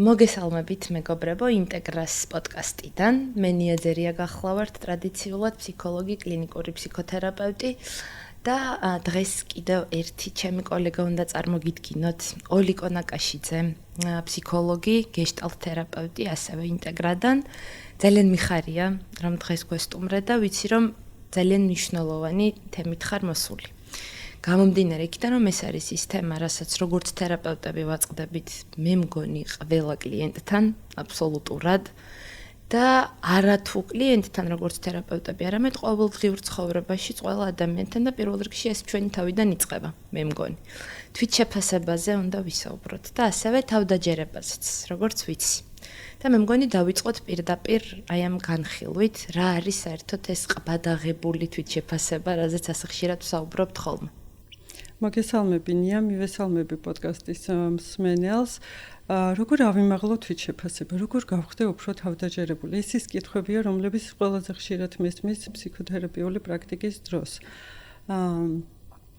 მოგესალმებით მეგობრებო, ინტეგრას პოდკასტიდან. მე ნიაძერია გახლავართ, ტრადიციულად ფსიქოლოგი, კლინიკური ფსიქოთერაპევტი და დღეს კიდევ ერთი ჩემი კოლეგა უნდა წარმოგიდგინოთ, ოლიკო ნაკაშიძე, ფსიქოლოგი, გეშტალტ თერაპევტი, ასევე ინტეგრადან. ძალიან მიხარია, რომ დღეს გვესტუმრე და ვიცი, რომ ძალიან მნიშვნელოვანი თემით ხარ მოსული. გამომდინარე იქიდან, რომ ეს არის ის თემა, რასაც როგორც თერაპევტები ვაწყდებით, მე მგონი ყველა კლიენტთან, აბსოლუტურად და არათუ კლიენტთან, როგორც თერაპევტები, არამედ ყოველდღიურ ცხოვრებაში ყველა ადამიანთან და პირველ რიგში ეს ჩვენი თავიდან იწყება, მე მგონი. თვითშეფასებაზე უნდა ვისაუბროთ და ასევე თავდაჯერებაზეც, როგორც ვიცი. და მე მგონი დავიწყოთ პირდაპირ აი ამ განხილვით, რა არის საერთოდ ეს ყბადაღებული თვითშეფასება, რაზეც ასე ხშირად ვსაუბრობთ ხოლმე. მოგესალმები ნია, მივესალმები პოდკასტის მსმენელს. როგორ ავიმაღლო თვითშეფასება, როგორ გავხდე უფრო თავდაჯერებული? ეს ის კითხვებია, რომლებიც ყველაზე ხშირად მესმის ფსიქოთერაპიული პრაქტიკის დროს.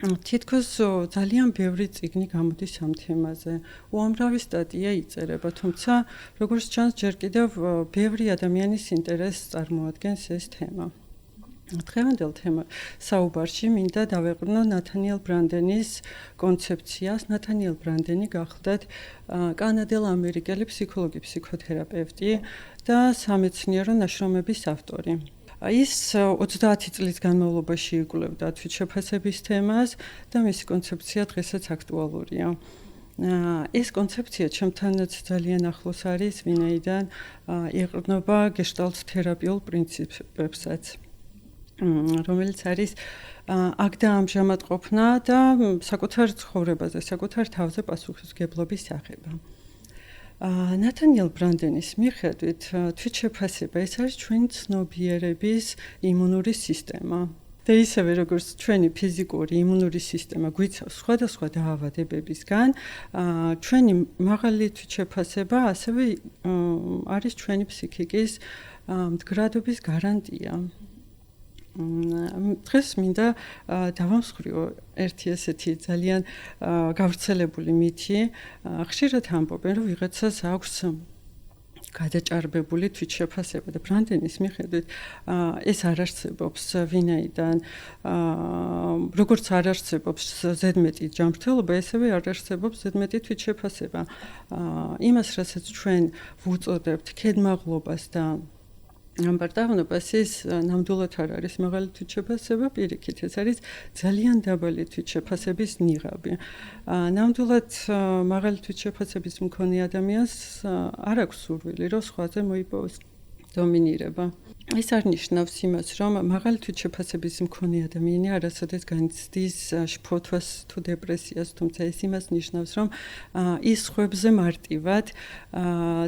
თითქოს ძალიან ბევრი წიგნი გამოდის ამ თემაზე. უამრავი სტატია იწერება, თუმცა როგორც ჩანს, ჯერ კიდევ ბევრი ადამიანის ინტერესს წარმოადგენს ეს თემა. დღევანდელ საუბარში მინდა დავეყრდნო ნათანიელ ბრანდენის კონცეფციას. ნათანიელ ბრანდენი გახლდათ კანადელ-ამერიკელი ფსიქოლოგი, ფსიქოთერაპევტი და სამეცნიერო ნაშრომების ავტორი. ის 30 წლის განმავლობაში იკვლევდა თვითშეფასების თემას და მისი კონცეფცია დღესაც აქტუალურია. ეს კონცეფცია ჩემთანაც ძალიან ახლოს არის, ვინაიდან ეყრდნობა გეშტალტ თერაპიულ პრინციპებსაც, რომელიც არის აქ და ამჟამად ყოფნა და საკუთარ ცხოვრებაზე, საკუთარ თავზე პასუხისმგებლობის აღება. ნათანიელ ბრანდენის მიხედვით, თვითშეფასება ეს არის ჩვენი ცნობიერების იმუნური სისტემა. და ისევე როგორც ჩვენი ფიზიკური იმუნური სისტემა გვიცავს სხვადასხვა დაავადებებისგან, ჩვენი მაღალი თვითშეფასება ასევე არის ჩვენი ფსიქიკის მდგრადობის გარანტია. დღეს მინდა დავამსხვრიო ერთი ესეთი ძალიან გავრცელებული მითი. ხშირად ამბობენ, რომ ვიღაცას აქვს გადაჭარბებული თვითშეფასება და ბრანდენის მიხედვით ეს არ არსებობს, ვინაიდან როგორც არ არსებობს ზედმეტი ჯანმრთელობა, ესევე არ არსებობს ზედმეტი თვითშეფასება. იმას, რასაც ჩვენ ვუწოდებთ ქედმაღლობას და ამბარდავნობას, ეს ნამდვილად არ არის მაღალი თვითშეფასება, პირიქით, ეს არის ძალიან დაბალი თვითშეფასების ნიღაბი. ნამდვილად მაღალი თვითშეფასების მქონე ადამიანს არ აქვს სურვილი, რომ სხვაზე მოიპოვოს დომინირება. ეს არ ნიშნავს იმას, რომ მაღალი თვითშეფასების მქონე ადამიანი არასოდეს განიცდის შფოთვას თუ დეპრესიას, თუმცა ეს იმას ნიშნავს, რომ ის სხვებზე მარტივად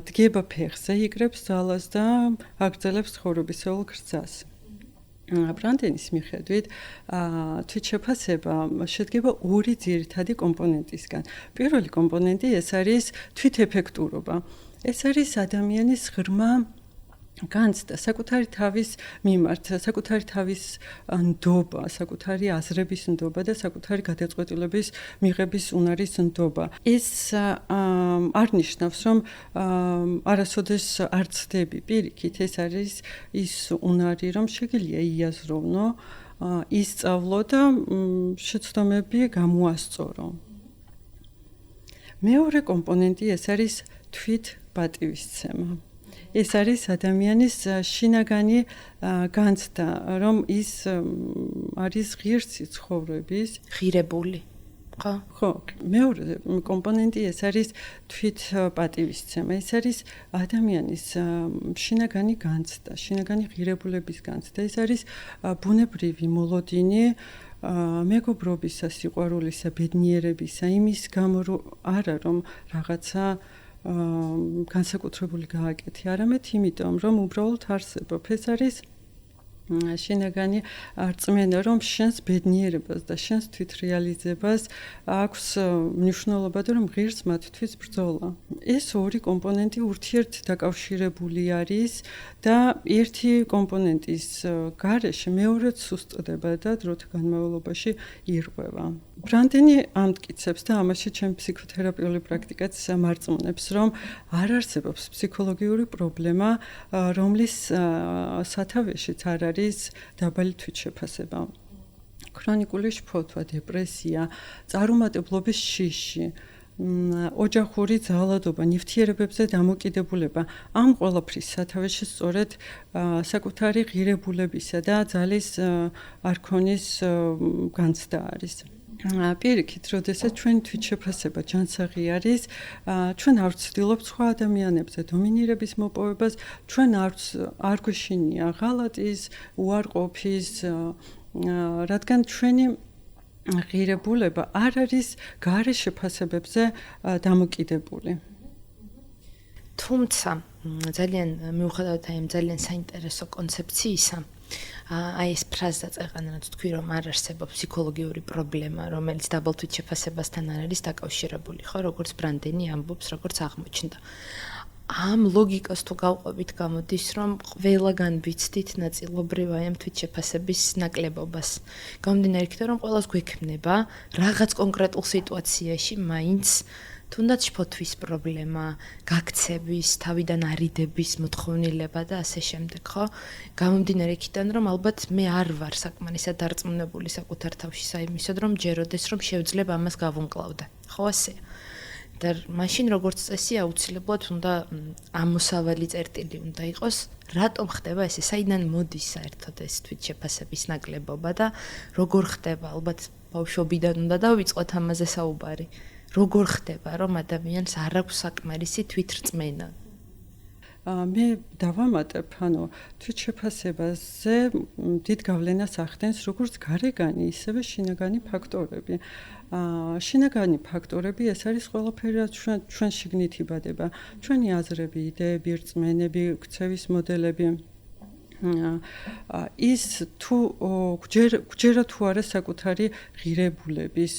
დგება ფეხზე, იკრებს ძალას და აგრძელებს ცხოვრებისეულ გრძას. ბრანდენის მიხედვით, თვითშეფასება შედგება ორი ძირითადი კომპონენტისგან. პირველი კომპონენტი ეს არის თვითეფექტურობა. ეს არის ადამიანის ღრმა განცდა საკუთარი თავის მიმართ, საკუთარი თავის ნდობა, საკუთარი აზრების ნდობა და საკუთარი გადაწყვეტილების მიღების უნარის ნდობა. ეს არ ნიშნავს, რომ არასოდეს არ ცდები პირიქით, ეს არის ის უნარი, რომ შეგიძლია იაზროვნო, ისწავლო და შეცდომები გამოასწორო. მეორე კომპონენტი ეს არის თვითპატივისცემა. ეს არის ადამიანის შინაგანი განცდა, რომ ის არის ღირსი ცხოვრების, ღირებული. ხო, მეორე კომპონენტი ეს არის თვითპატივისცემა. ეს არის ადამიანის შინაგანი განცდა, შინაგანი ღირებულების განცდა. ეს არის ბუნებრივი მოლოდინი მეგობრობისა, სიყვარულისა, ბედნიერებისა, იმის გამო არა რომ რაღაცა განსაკუთრებული გააკეთე, არამედ იმიტომ, რომ უბრალოდ არსებობ. ეს არის შინაგანი რწმენა, რომ შენს ბედნიერებას და შენს თვითრეალიზებას აქვს მნიშვნელობა და რომ ღირს მათთვის ბრძოლა. ეს ორი კომპონენტი ურთიერთდაკავშირებული არის და ერთი კომპონენტის გარეშე მეორეც სუსტდება და დროთა განმავლობაში ირღვევა. ბრანდენი ამტკიცებს და ამაში ჩემი ფსიქოთერაპიული პრაქტიკაც მარწმუნებს, რომ არ არსებობს ფსიქოლოგიური პრობლემა, რომლის სათავეშიც არ არის დაბალი თვითშეფასება. ქრონიკული შფოთვა, დეპრესია, წარუმატებლობის შიში, ოჯახური ძალადობა, ნივთიერებებზე დამოკიდებულება, ამ ყველაფრის სათავეში სწორედ საკუთარი ღირებულებისა და ძალის არქონის განცდა არის. პირიქით, როდესაც ჩვენ თვითშეფასება ჯანსაღი არის, ჩვენ არ ვცდილობთ სხვა ადამიანებზე დომინირების მოპოვებას, ჩვენ არ გვეშინია ღალატის, უარყოფის, რადგან ჩვენი ღირებულება არ არის გარე შეფასებებზე დამოკიდებული. თუმცა ძალიან მიუხედავად ამ ძალიან საინტერესო კონცეფციისა, აი ეს ფრაზაც ეყანა, რაც თქვი, რომ არ არსებობს ფსიქოლოგიური პრობლემა, რომელიც დაბალ თვითშეფასებასთან არ არის დაკავშირებული, ხო, როგორც ბრანდენი ამბობს, როგორც აღმოჩნდა. ამ ლოგიკას თუ გავყვებით, გამოდის, რომ ყველაგან ვიცდით ნაწილობრივ აი ამ თვითშეფასების ნაკლებობას. გამომდინარე იქიდან, რომ ყველას გვექმნება რაღაც კონკრეტულ სიტუაციაში მაინც თუნდაც შფოთვის პრობლემა, გაქცევის, თავიდან არიდების მოთხოვნილება და ასე შემდეგ, ხო? გამომდინარე იქიდან, რომ ალბათ მე არ ვარ საკმარისად დარწმუნებული საკუთარ თავში საიმისოდ, რომ ჯეროდეს რომ შევძლებ ამას გავუმკლავდა. ხო ასე? და მაშინ როგორც წესი აუცილებლად უნდა ამოსავალი წერტილი უნდა იყოს, რატომ ხდება ესე, საიდან მოდის საერთოდ ეს თვითშეფასების ნაკლებობა და როგორ ხდება, ალბათ ბავშვობიდან უნდა დავიწყოთ ამაზე საუბარი. როგორ ხდება, რომ ადამიანს არ აქვს საკმარისი თვითრწმენა? მე დავამატებ, თვითშეფასებაზე დიდ გავლენას ახდენს როგორც გარეგანი, ისევე შინაგანი ფაქტორები. შინაგანი ფაქტორები ეს არის ყველაფერი, რაც ჩვენ შიგნით იბადება. ჩვენი აზრები, იდეები, რწმენები, ქცევის მოდელები. ის თუ გვჯერა თუ არა საკუთარი ღირებულების,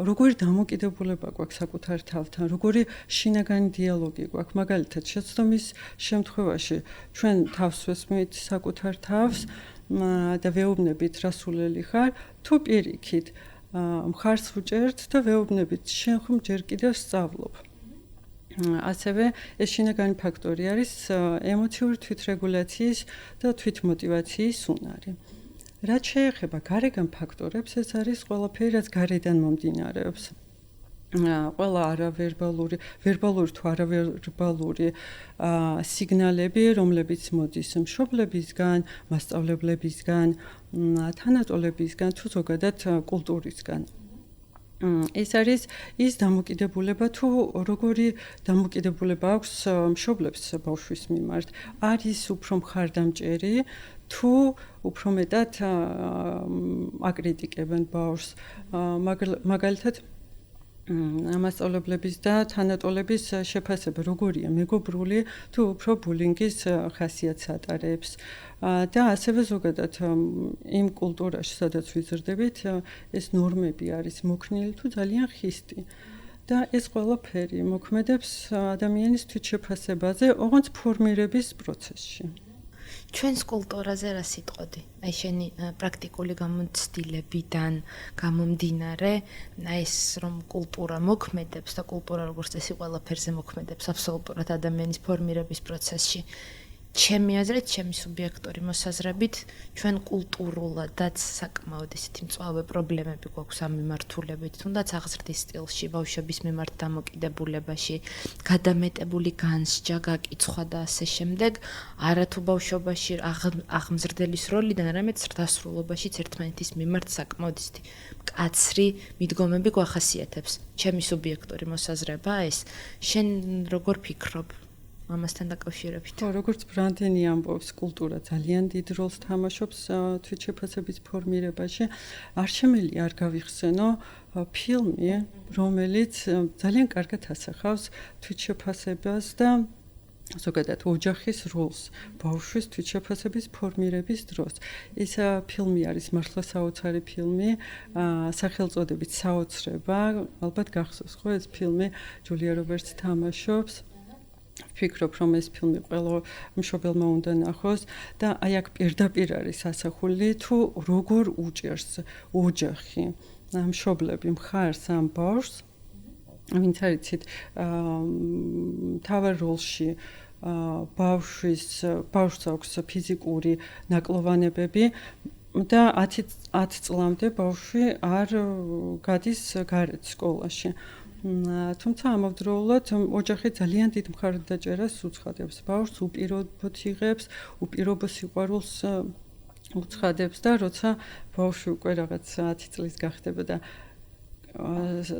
როგორი დამოკიდებულება გვაქვს საკუთარ თავთან, როგორი შინაგანი დიალოგი გვაქვს, მაგალითად, შეცდომის შემთხვევაში ჩვენ თავს ვესმით საკუთარ თავს და ვეუბნებით რა სულელი ხარ, თუ პირიქით მხარს ვუჭერთ და ვეუბნებით შენ ხომ ჯერ კიდევ სწავლობ. ასევე ეს შინაგანი ფაქტორი არის ემოციური თვითრეგულაციის და თვითმოტივაციის უნარი. რაც შეეხება გარეგან ფაქტორებს, ეს არის ყველაფერი, რაც გარედან მომდინარეობს. ყველა ვერბალური თუ არავერბალური სიგნალები, რომლებიც მოდის მშობლებისგან, მასწავლებლებისგან, თანატოლებისგან თუ ზოგადად კულტურისგან. ეს არის ის დამოკიდებულება თუ როგორი დამოკიდებულება აქვს მშობლებს ბავშვის მიმართ, არის უფრო მხარდამჭერი თუ უფრო მეტად აკრიტიკებენ ბავშვს, მაგალითად მასწავლებლების და თანატოლების შეფასება როგორია, მეგობრული თუ უფრო ბულინგის ხასიათს ატარებს და ასევე ზოგადად იმ კულტურაში, სადაც ვიზრდებით, ეს ნორმები არის მოქნილი თუ ძალიან ხისტი და ეს ყველაფერი მოქმედებს ადამიანის თვითშეფასებაზე, ოღონდ ფორმირების პროცესში. ჩვენს კულტურაზე რა სიტყვოდი? აი შენი პრაქტიკული გამოცდილებიდან გამომდინარე, აი ეს რომ კულტურა მოქმედებს და კულტურა როგორც წესი ყველაფერზე მოქმედებს აბსოლუტურად ადამიანის ფორმირების პროცესში. ჩემი აზრით, ჩემი სუბიექტური მოსაზრებით, ჩვენ კულტურულადაც საკმაოდ ისეთი მწვავე პრობლემები გვაქვს ამ მიმართულებით, თუნდაც აღზრდის სტილში, ბავშვების მიმართ დამოკიდებულებაში, გადამეტებული განსჯა, გაკიცხვა და ასე შემდეგ, არათუ ბავშვობაში აღმზრდელის როლიდან, არამედ ზრდასრულობაშიც ერთმანეთის მიმართ საკმაოდ ისეთი მკაცრი მიდგომები გვახასიათებს. ჩემი სუბიექტური მოსაზრება ეს. შენ როგორ ფიქრობ? ამასთან დაკავშირებით. როგორც ბრანდენი ამბობს, კულტურა ძალიან დიდ როლს თამაშობს თვითშეფასების ფორმირებაში. არ შემიძლია არ გავიხსენო ფილმი, რომელიც ძალიან კარგად ასახავს თვითშეფასებას და ზოგადად ოჯახის როლს ბავშვის თვითშეფასების ფორმირების დროს. ეს ფილმი არის მართლა საოცარი ფილმი, სახელწოდებით საოცრება, ალბათ გახსოვს ხო ეს ფილმი, ჯულია რობერტსი თამაშობს. ვფიქრობ, რომ ეს ფილმი ყველა მშობელმა უნდა ნახოს და აი აქ პირდაპირ არის ასახული თუ როგორ უჭერს ოჯახი მშობლები მხარს ამ ბავშვს, ვინც არიცით თავარ როლში ბავშვს აქვს ფიზიკური ნაკლოვანებები და 10 წლამდე ბავშვი არ გადის გარეთ სკოლაში. თუმცა ამავდროულად ოჯახი ძალიან დიდ მხარდაჭერას უცხადებს ბავშვს, უპირობოდ იღებს, უპირობო სიყვარულს უცხადებს და როცა ბავშვი უკვე რაღაც 10 წლის გახდება და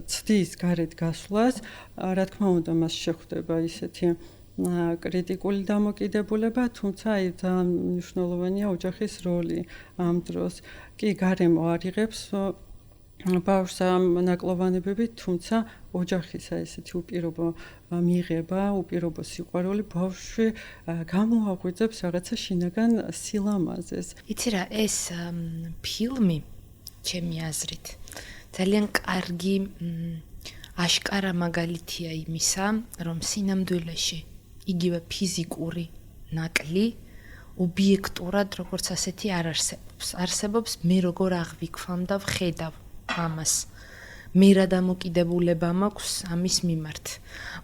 ცდის გარეთ გასვლას, რა თქმა უნდა, მას შეხვდება ისეთი კრიტიკული დამოკიდებულება, თუმცა აი ძალიან მნიშვნელოვანია ოჯახის როლი ამ დროს. კი, გარემო არ იღებს ბავშვს ამ ნაკლოვანებებით, თუმცა ოჯახისა ესეთი უპირობო მიღება, უპირობო სიყვარული ბავშვი გამოაღვიძებს რაღაცა შინაგან სილამაზეს. იცი რა, ეს ფილმი, ჩემი აზრით, ძალიან კარგი აშკარა მაგალითია იმისა, რომ სინამდვილეში იგივე ფიზიკური ნაკლი ობიექტურად როგორც ასეთი არ არსებობს. არსებობს მე როგორ აღვიქვამ და ვხედავ ამას. მე რა დამოკიდებულება მაქვს ამის მიმართ.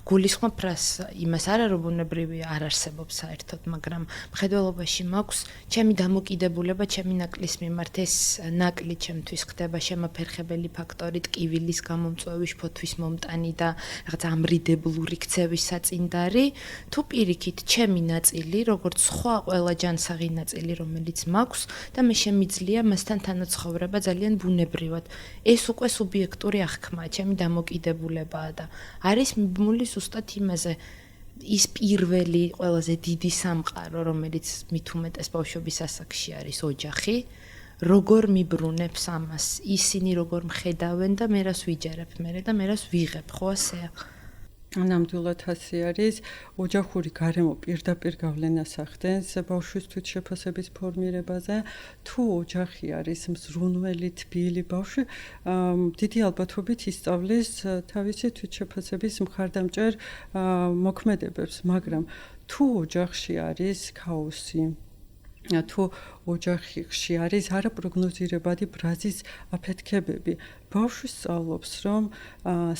გულისხმობ რას იმას არა რომ ბუნებრივი არ არსებობს საერთოდ, მაგრამ მხედველობაში მაქვს ჩემი დამოკიდებულება ჩემი ნაკლის მიმართ. ეს ნაკლი ჩემთვის ხდება შემაფერხებელი ფაქტორით, კივილის გამომწვევის, ფოთვის მომტანი და რაღაც ამრიდებლური ქცევის საწინდარი, თუ პირიქით ჩემი ნაწილი, როგორც სხვა ყველა ჯანსაღი ნაწილი, რომელიც მაქვს და მე შემიძლია მასთან თანაცხოვრება ძალიან ბუნებრივად. ეს უკვე სუბიექტური ახქმა, ჩემი დამოკიდებულებაა და არის მიბმული ზუსტად იმაზე ის პირველი ყველაზე დიდი სამყარო, რომელიც მით უმეტეს ბავშვობის ასაკში არის ოჯახი, როგორ მიბრუნებს ამას, ისინი როგორ მხედავენ და მე რას ვიჯერებ მერე და მე რას ვიღებ, ხო ასეა? ნამდვილად ასე არის. ოჯახური გარემო პირდაპირ გავლენას ახდენს ბავშვის თვითშეფასების ფორმირებაზე. თუ ოჯახი არის მზრუნველი, თბილი ბავშვი, დიდი ალბათობით ისწავლის თავისი თვითშეფასების მხარდამჭერ მოქმედებებს, მაგრამ თუ ოჯახში არის ქაოსი, თუ ოჯახში არის არაპროგნოზირებადი ბრაზის აფეთქებები, ბავშვი სწავლობს, რომ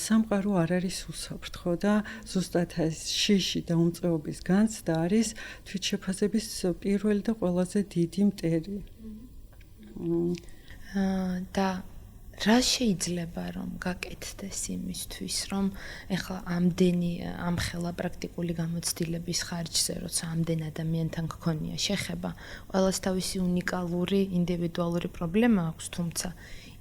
სამყარო არ არის უსაფრთხო და ზუსტად ეს შიში და უმწეობის განცდა არის თვითშეფასების პირველი და ყველაზე დიდი მტერი. და რა შეიძლება რომ გაკეთდეს იმისთვის, რომ ეხლა ამდენი ამხელა პრაქტიკული გამოცდილების ხარჯზე, როცა ამდენ ადამიანთან გქონია შეხება, ყველას თავისი უნიკალური ინდივიდუალური პრობლემა აქვს, თუმცა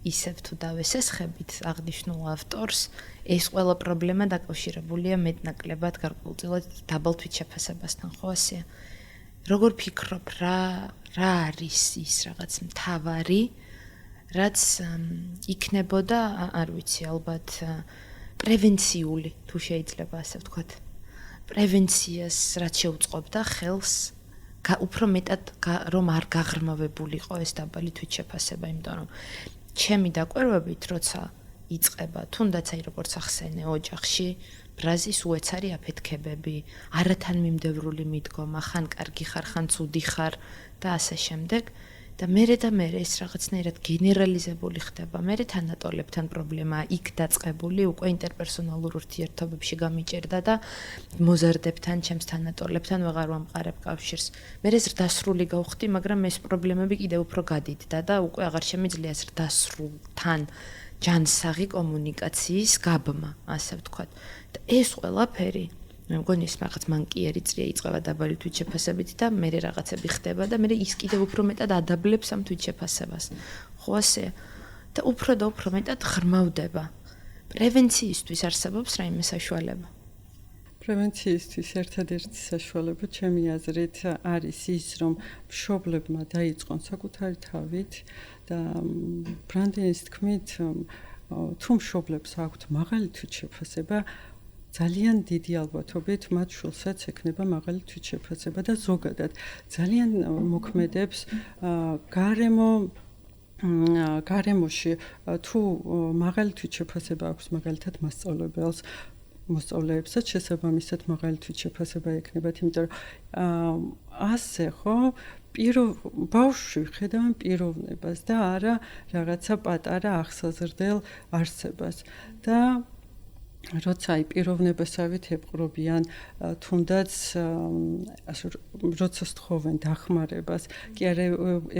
ისევ თუ დავესესხებით აღნიშნულ ავტორს, ეს ყველა პრობლემა დაკავშირებულია მეტნაკლებად გარკვეულწილად დაბალ თვითშეფასებასთან, ხო ასეა? როგორ ფიქრობ, რა არის ის რაღაც მთავარი, რაც იქნებოდა, არ ვიცი, ალბათ პრევენციული, თუ შეიძლება ასე ვთქვათ. პრევენციას რაც შეუწყობდა ხელს უფრო მეტად რომ არ გაღრმავებულიყო ეს დაბალი თვითშეფასება, იმიტომ რომ ჩემი დაკვირვებით, როცა იწყება, თუნდაც აი როგორც ახსენე ოჯახში, ბრაზის უეცარი აფეთქებები, არათანმიმდევრული მიდგომა, ხან კარგი ხარ, ხან ცუდი ხარ და ასე შემდეგ. და მერე ეს რაღაცნაირად გენერალიზებული ხდება. მერე თანატოლებთან პრობლემაა, იქ დაწყებული უკვე ინტერპერსონალურ ურთიერთობებში გამიჭერდა და მოზარდებთან, ჩემს თანატოლებთან ვეღარ ვამყარებ კავშირს. მერე ზრდასრული გავხდი, მაგრამ ეს პრობლემები კიდევ უფრო გადიდდა და უკვე აღარ შემიძლია ზრდასრულთან ჯანსაღი კომუნიკაციის გაბმა, ასე ვთქვათ. და ეს ყველაფერი მე მგონი ის რაღაც მანკიერი წრია იწყება დაბალი თვითშეფასებით და მე რაღაცები ხდება და მე ის კიდევ უფრო მეტად ადაბლებს ამ თვითშეფასებას. ხო ასეა? და უფრო მეტად ღრმავდება. პრევენციისთვის არსებობს რაიმე საშუალება? პრევენციისთვის ერთადერთი საშუალება ჩემი აზრით არის ის, რომ მშობლებმა დაიწყონ საკუთარი თავით და ბრანდენის თქმით, თუ მშობლებს აქვთ მაღალი თვითშეფასება, ძალიან დიდი ალბათობით მათ შულსაც ექნება მაღალი თვითშეფასება და ზოგადად ძალიან მოქმედებს გარემოში თუ მაღალი თვითშეფასება აქვს მაგალითად მოსწავლეებსაც შესაბამისად მაღალი თვითშეფასება ექნებათ, იმიტომ რომ ასე ხო ბავშვი ხედავენ პიროვნებას და არა რაღაცა პატარა ახსაზრდელ არსებას და როცა პიროვნებასავით ეპყრობიან თუნდაც როცა სთხოვენ დახმარებას კი არა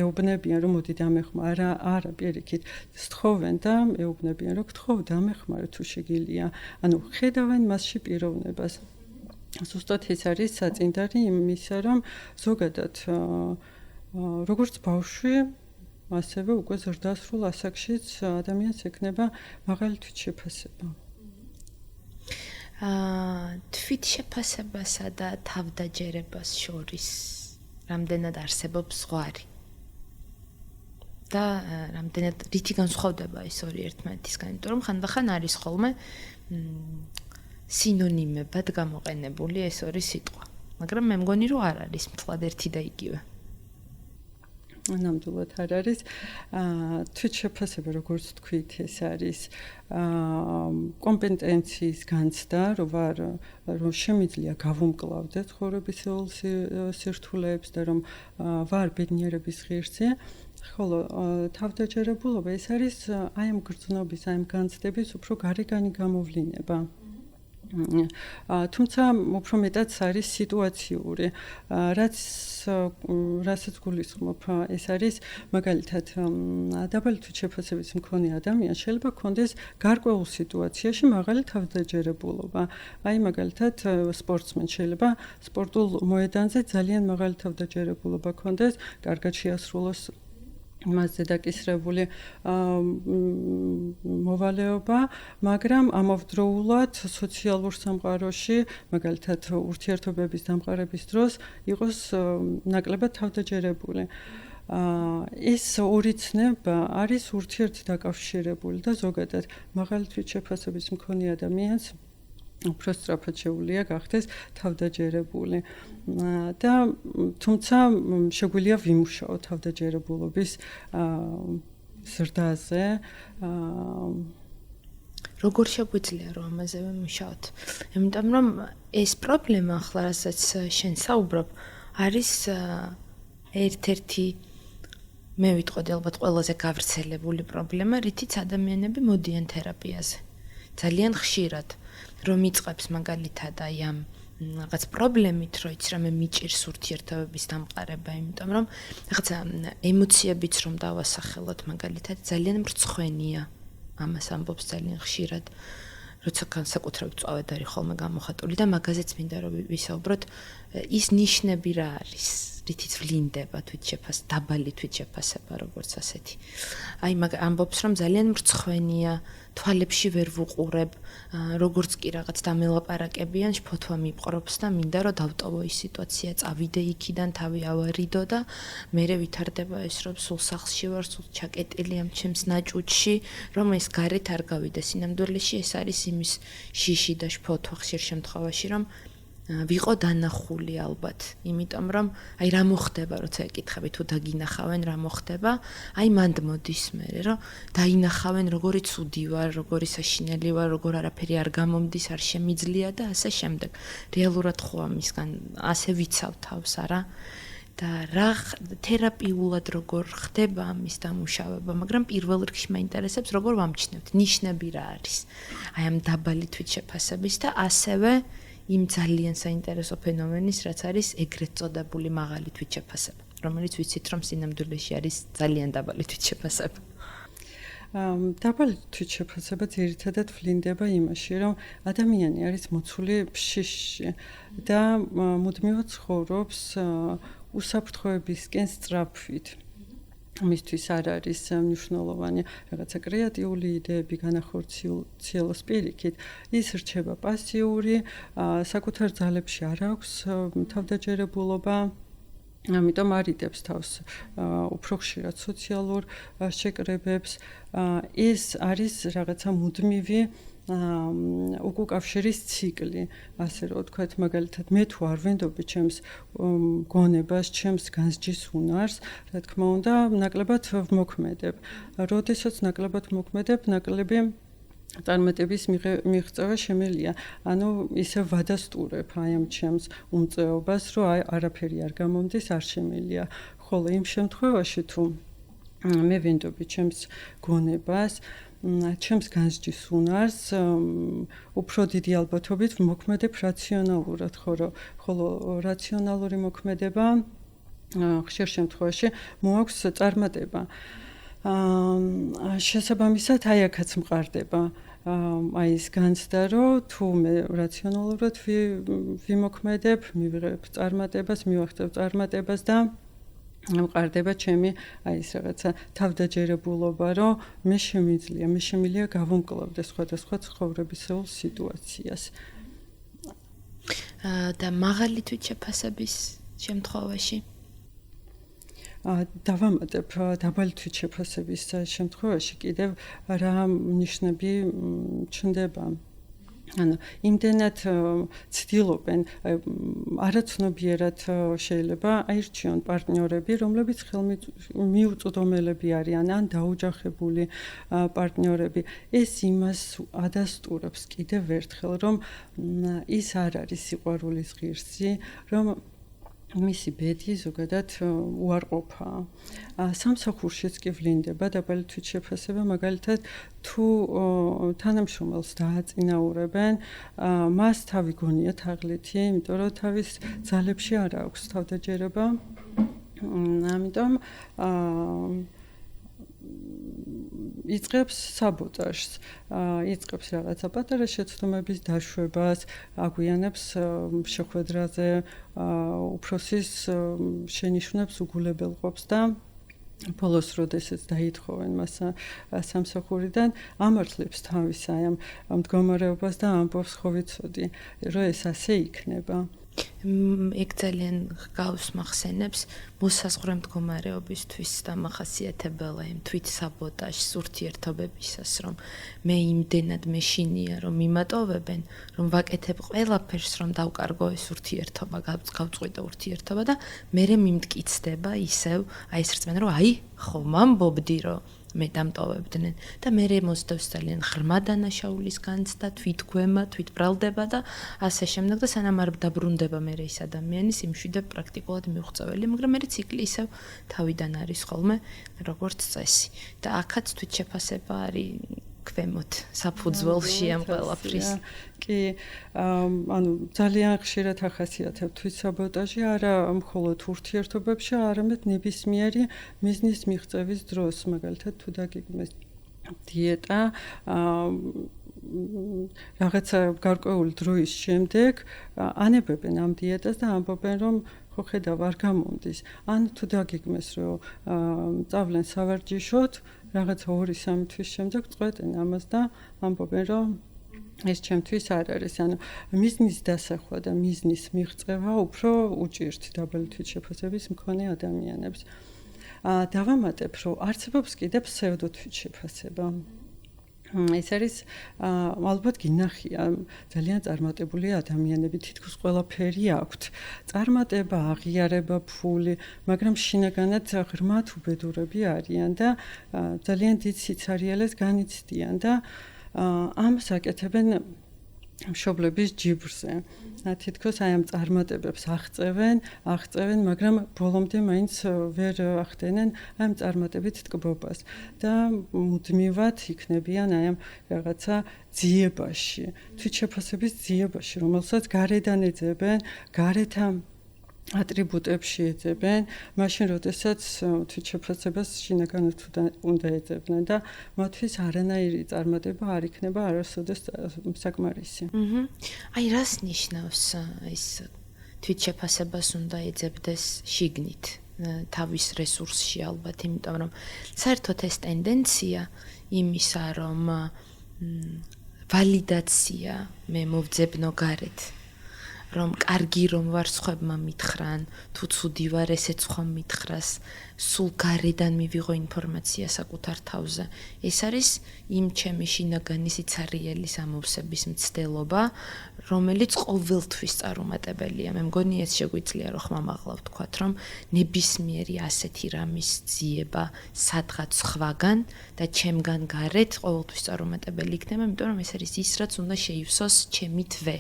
ეუბნებიან რომ მოდი დამეხმარა არა პირიქით სთხოვენ და ეუბნებიან რომ გთხოვ დამეხმარა თუ შეგიძლია ანუ ხედავენ მასში პიროვნებას ზუსტად ეს არის საწინდარი იმისა რომ ზოგადად როგორც ბავშვი ასევე უკვე ზრდასრულ ასაკშიც ადამიანს ექნება მაღალი თვითშეფასება თვითშეფასებასა და თავდაჯერებას შორის რამდენად არსებობს ზღვარი და რამდენად რითი განსხვავდება ეს ორი ერთმანეთისგან იმიტომ რომ ხანდახან არის ხოლმე სინონიმებად გამოყენებული ეს ორი სიტყვა მაგრამ მე მგონი რომ არ არის მთლად ერთი და იგივე ნამდვილად არ არის თვითშეფასება როგორც თქვით ეს არის კომპეტენციის განცდა რომ შემიძლია გავუმკლავდე ცხოვრების სირთულეებს და რომ ვარ ბედნიერების ღირსზე ხოლო თავდაჯერებულობა ეს არის აი ამ გრძნობის აი ამ განცდების უფრო გარეგანი გამოვლინება თუმცა უფრო მეტად არის სიტუაციური რასაც გულისხმობ ეს არის მაგალითად დაბალი თვითშეფასების მქონე ადამიანს შეიძლება ჰქონდეს გარკვეულ სიტუაციაში მაღალი თავდაჯერებულობა აი მაგალითად სპორტსმენს შეიძლება სპორტულ მოედანზე ძალიან მაღალი თავდაჯერებულობა ჰქონდეს კარგად შეასრულოს მასზე დაკისრებული მოვალეობა, მაგრამ ამავდროულად სოციალურ სამყაროში, მაგალითად ურთიერთობების დამყარების დროს იყოს ნაკლებად თავდაჯერებული. ეს ორი ცნება არის ურთიერთდაკავშირებული და ზოგადად მაღალი თვითშეფასების მქონე ადამიანს უფრო სწრაფად შეუძლია გახდეს თავდაჯერებული და თუმცა შეგვიძლია ვიმუშაო თავდაჯერებულობის ზრდაზე როგორ შეგვიძლია რომ ამაზე ვიმუშაოთ იმიტომ რომ ეს პრობლემა ახლა რასაც შენ საუბრობ არის ერთ-ერთი მე ვიტყოდი ალბათ ყველაზე გავრცელებული პრობლემა რითიც ადამიანები მოდიან თერაპიაზე ძალიან ხშირად რომ იწყებს მაგალითად აი ამ რაღაც პრობლემით, რომ იცი რამე მიჭირს ურთიერთობების დამყარება, იმიტომ რომ რაღაცა ემოციებიც რომ დავასახელოთ მაგალითად ძალიან მრცხვენია. ამას ამბობს ძალიან ხშირად, როცა განსაკუთრებით წავედარი ხოლმე გამოხატული და მაგაზეც მინდა რომ ვისაუბროთ, ის ნიშნები რა არის, რითიც ვლინდება დაბალი თვითშეფასება როგორც ასეთი. აი ამბობს რომ ძალიან მრცხვენია, თვალებში ვერ ვუყურებ, როგორც კი რაღაც დამელაპარაკებიან, შფოთვა მიპყრობს და მინდა რომ დავტოვო ის სიტუაცია, წავიდე იქიდან, თავი ავარიდო და მერე ვითარდება ეს რომ სულ სახლში ვარ, სულ ჩაკეტილი ამ ჩემს ნაჭუჭში, რომ ეს გარეთ არ გავიდეს. სინამდვილეში ეს არის იმის შიში და შფოთვა ხშირ შემთხვევაში, რომ ვიყო დანახული ალბათ, იმიტომ რომ აი რა მოხდება, როცა ეკითხები თუ დაგინახავენ რა მოხდება, აი მანდ მოდის მერე, რომ დაინახავენ როგორი ცუდი ვარ, როგორი საშინელი ვარ, როგორ არაფერი არ გამომდის, არ შემიძლია და ასე შემდეგ. რეალურად ხო ამისგან ასე ვიცავ თავს, არა? და რა თერაპიულად როგორ ხდება ამის დამუშავება, მაგრამ პირველ რიგში მაინტერესებს როგორ ვამჩნევთ, ნიშნები რა არის. აი ამ დაბალი თვითშეფასების და ასევე იმ ძალიან საინტერესო ფენომენის, რაც არის ეგრეთ წოდებული მაღალი თვითშეფასება, რომელიც ვიცით, რომ სინამდვილეში არის ძალიან დაბალი თვითშეფასება. დაბალი თვითშეფასება ძირითადად ვლინდება იმაში, რომ ადამიანი არის მოცული ფშიშში და მუდმივად ცხოვრობს უსაფრთხოებისკენ სწრაფვით. მისთვის არ არის მნიშვნელოვანი რაღაცა კრეატიული იდეები განახორციელოს პირიქით ის რჩება პასიური საკუთარ ძალებში არ აქვს თავდაჯერებულობა ამიტომ არიდებს თავს უფრო ხშირად სოციალურ შეკრებებს ეს არის რაღაცა მუდმივი უკავშირის ციკლი, ასე რომ ვთქვათ, მაგალითად, მე თუ არ ვენდობი ჩემს გონებას, ჩემს განსჯის უნარს, რა თქმა უნდა, ნაკლებად ვმოქმედებ. როდესაც ნაკლებად ვმოქმედებ, ნაკლები წარმატების მიღწევა შემიძლია. ანუ ისე ვადასტურებ აი ამ ჩემს უმწეობას, რომ აი არაფერი არ გამომდის, არ შემიძლია. ხოლო იმ შემთხვევაში თუ მე ვინდობი ჩემს გონებას, ჩემს განსჯის უნარს, უფრო დიდი ალბათობით მოქმედებ რაციონალურად, ხოლო რაციონალური მოქმედება ხშირ შემთხვევაში მოაქვს წარმატება. შესაბამისად აი აქაც მყარდება აი ეს განცდა, რომ თუ მე რაციონალურად ვიმოქმედებ, მივიღებ წარმატებას, მივახტევ წარმატებას და მყარდება ჩემი აი ეს რაღაცა თავდაჯერებულობა, რომ მე შემიძლია გავუმკლავდე სხვადასხვა ცხოვრებისეულ სიტუაციას. და მაღალი თვითშეფასების შემთხვევაში დავამატებ დაბალი თვითშეფასების შემთხვევაში კიდევ რა ნიშნები ჩნდება. ანუ იმდენად ცდილობენ არაცნობიერად შეიძლება აირჩიონ პარტნიორები, რომლებიც ხელმიუწვდომელები არიან ან დაუჯახებული პარტნიორები. ეს იმას ადასტურებს კიდევ ერთხელ, რომ ის არ არის სიყვარულის ღირსი, რომ მისი ბედი ზოგადად უარყოფაა. სამსახურშიც კი ვლინდება დაბალი თვითშეფასება, მაგალითად თუ თანამშრომელს დააწინაურებენ, მას თავი გონია თაღლითი, იმიტომ რომ თავის ძალებში არ აქვს თავდაჯერება. ამიტომ იწყებს საბოტაჟს, იწყებს რაღაცა პატარა შეცდომების დაშვებას, აგვიანებს შეხვედრაზე, უფროსის შენიშვნებს უგულებელყოფს და ბოლოს როდესაც დაითხოვენ მას სამსახურიდან, ამართლებს თავის აი ამ მდგომარეობას და ამბობს, ხო ვიცოდი, რომ ეს ასე იქნება. ეგ ძალიან გავს მახსენებს მოსაზღვრე მდგომარეობისთვის დამახასიათებელ იმ თვით საბოტაჟს ურთიერთობებისას, რომ მე იმდენად მეშინია, რომ მიმატოვებენ, რომ ვაკეთებ ყველაფერს, რომ დავკარგო ეს ურთიერთობა, გავწყვიტო ურთიერთობა და მერე მიმტკიცდება ისევ, აი ეს რწმენა, რომ აი, ხო, მამბობდი, რომ მე დამტოვებდნენ და მე მოსდევს ძალიან ღრმა დანაშაულის განცდა, თვითგვემა, თვითბრალდება და ასე შემდეგ და სანამ არ დაბრუნდება მე ის ადამიანი, სიმშვიდე პრაქტიკულად მიუღწეველი, მაგრამ მე ციკლი ისევ თავიდან არის ხოლმე როგორც წესი და აქაც თვითშეფასება არის ქვემოთ საფუძველში ამ ყველაფრის. კი, ანუ ძალიან ხშირად ახასიათებ თვითსაბოტაჟი არა მხოლოდ ურთიერთობებში, არამედ ნებისმიერი მიზნის მიღწევის დროს, მაგალითად თუ დაგიგმეს დიეტა, რაღაცა გარკვეული დროის შემდეგ ანებებენ ამ დიეტას და ამბობენ, რომ ხო ხედავ არ გამომდის. ან თუ დაგიგმეს, რომ წავლენ სავარჯიშოდ, რაღაც 2-3 თვის შემდეგ წყვეტენ ამას და ამბობენ, რომ ეს ჩემთვის არ არის. ანუ მიზნის დასახვა და მიზნის მიღწევა უფრო უჭირთ დაბალი თვითშეფასების მქონე ადამიანებს. დავამატებ, რომ არსებობს კიდევ ფსევდო თვითშეფასება. ეს არის ალბათ გინახია ძალიან წარმატებული ადამიანები, თითქოს ყველაფერი აქვთ. წარმატება, აღიარება, ფული, მაგრამ შინაგანად ღრმად უბედურები არიან და ძალიან დიდ სიცარიელეს განიცდიან და ამას აკეთებენ მშობლების ჯიბრზე. თითქოს აი ამ წარმატებებს აღწევენ, მაგრამ ბოლომდე მაინც ვერ ახდენენ ამ წარმატებით ტკბობას და მუდმივად იქნებიან აი ამ რაღაცა ძიებაში, თვითშეფასების ძიებაში, რომელსაც გარედან ეძებენ, გარეთა ატრიბუტებში ეძებენ, მაშინ როდესაც თვითშეფასებას შინაგანად უნდა ეძებდნენ და მათთვის არანაირი წარმატება არ იქნება არასოდეს საკმარისი. აი რას ნიშნავს ეს თვითშეფასებას უნდა ეძებდეს შიგნით, თავის რესურსში ალბათ, იმიტომ რომ საერთოდ ეს ტენდენცია იმისა, რომ ვალიდაცია მე მოვძებნო გარეთ, რომ კარგი რომ ვარ სხვებმა მითხრან, თუ ცუდი ვარ ესეც ხომ მითხრას, სულ გარედან მივიღო ინფორმაცია საკუთარ თავზე. ეს არის იმ ჩემი შინაგანი სიცარიელის ამოვსების მცდელობა, რომელიც ყოველთვის წარუმატებელია. მე მგონი ეს შეგვიძლია რომ ხმამაღლა ვთქვათ, რომ ნებისმიერი ასეთი რამის ძიება სადღაც სხვაგან და ჩემგან გარეთ ყოველთვის წარუმატებელი იქნება, იმიტომ რომ ეს არის ის, რაც უნდა შეივსოს ჩემი თვე.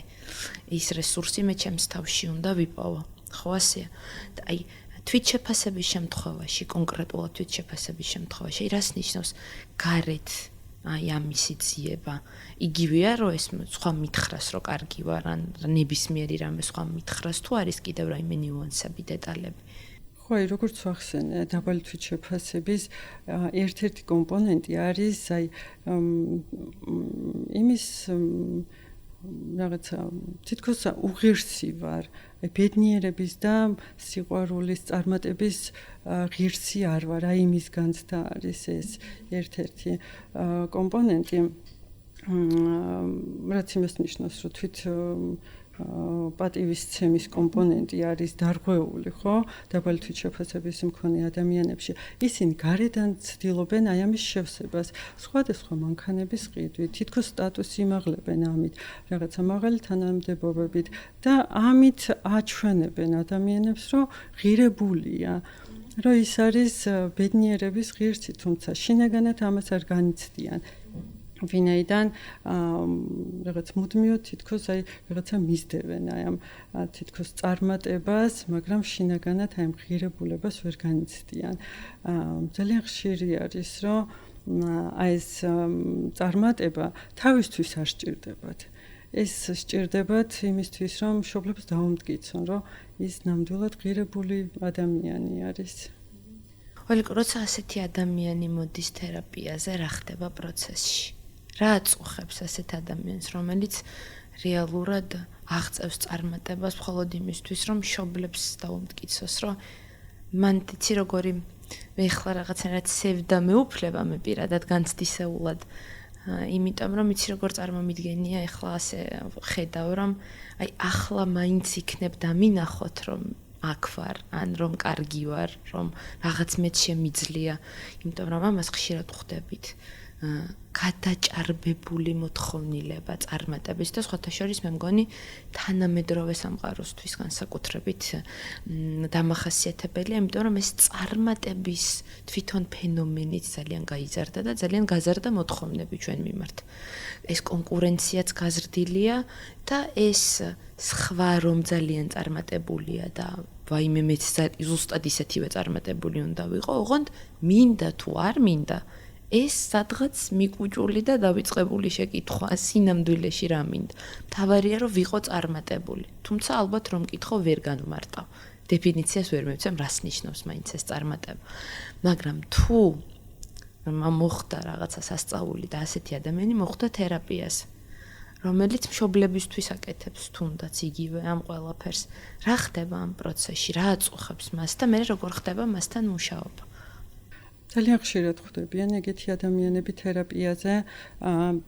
ის რესურსი მე ჩემს თავში უნდა ვიპოვო. ხო ასეა? და აი თვით შეფასების შემთხვევაში, კონკრეტულად თვით შეფასების შემთხვევაში, რას ნიშნავს გარეთ აი ამისი ძიება? იგივეა რომ ეს სხვა მითხრას რომ კარგი ვარ, ან ნებისმიერი რამე სხვა მითხრას თუ არის კიდევ რაიმე ნიუანსები, დეტალები? ხო, აი როგორც ვახსენე, დაბალი თვით შეფასების ერთ-ერთი კომპონენტი არის აი იმის რაღაცა თითქოს უღირსი ვარ, აი ბედნიერების და სიყვარულის წარმატების ღირსი არ ვარ, აი იმის განცდა არის ეს ერთ-ერთი კომპონენტი, რაც იმას ნიშნავს, რომ თვით პატივისცემის კომპონენტი არის დარღვეული, ხო? დაბალი თვით შეფასების მქონე ადამიანებში. ისინი გარედან ცდილობენ აი ამის შევსებას, სხვადასხვა მანქანების ყიდვით, თითქოს სტატუსი იმაღლებენ ამით, რაღაცა მაღალი თანამდებობებით და ამით აჩვენებენ ადამიანებს, რომ ღირებულია, რომ ის არის ბედნიერების ღირსი, თუმცა შინაგანად ამას არ განიცდიან. ვინაიდან რაღაც მუდმივად თითქოს აი რაღაცა მისდევენ აი ამ თითქოს წარმატებას, მაგრამ შინაგანად აი ღირებულებას ვერ განიცდიან. ძალიან ხშირი არის, რომ აი ეს წარმატება თავისთვის არ სჭირდებათ. ეს სჭირდებათ იმისთვის, რომ მშობლებს დაუმტკიცონ, რომ ის ნამდვილად ღირებული ადამიანი არის. ოლიკო, როცა ასეთი ადამიანი მოდის თერაპიაზე, რა ხდება პროცესში? რა აწუხებს ასეთ ადამიანს, რომელიც რეალურად აღწევს წარმატებას მხოლოდ იმისთვის, რომ მშობლებს დაუმტკიცოს, რომ მან თიცი როგორი მე ხლა რაღაცნაირად სევდა მეუფლება მე პირადად განცდისეულად, იმიტომ რომ იცი როგორ წარმომიდგენია ეხლა ასე ხედავ, რომ აი ახლა მაინც იქნებ დამინახოთ, რომ აქ ვარ, ან რომ კარგი ვარ, რომ რაღაც მეც შემიძლია, იმიტომ რომ ამას ხშირად ხვდებით. გადაჭარბებული მოთხოვნილება წარმატების და სხვათა შორის მე მგონი თანამედროვე სამყაროსთვის განსაკუთრებით დამახასიათებელია, იმიტომ რომ ეს წარმატების თვითონ ფენომენიც ძალიან გაიზარდა და ძალიან გაზარდა მოთხოვნები ჩვენ მიმართ. ეს კონკურენციაც გაზრდილია და ეს სხვა რომ ძალიან წარმატებულია და ვაიმე მეც ზუსტად ისეთივე წარმატებული უნდა ვიყო, ოღონდ მინდა თუ არ მინდა ეს სადღაც მიკუჭული და დავიწყებული შეკითხვა, სინამდვილეში რა მინდა. მთავარია რომ ვიყო წარმატებული. თუმცა ალბათ რომ მკითხო ვერ განვმარტავ. დეფინიციას ვერ მივცემ, რას ნიშნავს მაინც ეს წარმატება. მაგრამ თუ მოხდა რაღაცა სასწაული და ასეთი ადამიანი მოხდა თერაპიაზე, რომელიც მშობლებისთვის აკეთებს თუნდაც იგივე ამ ყველაფერს, რა ხდება ამ პროცესში, რა აწუხებს მას და მე როგორ ხდება მასთან მუშაობა? ძალიან ხშირად ხვდებიან ეგეთი ადამიანები თერაპიაზე,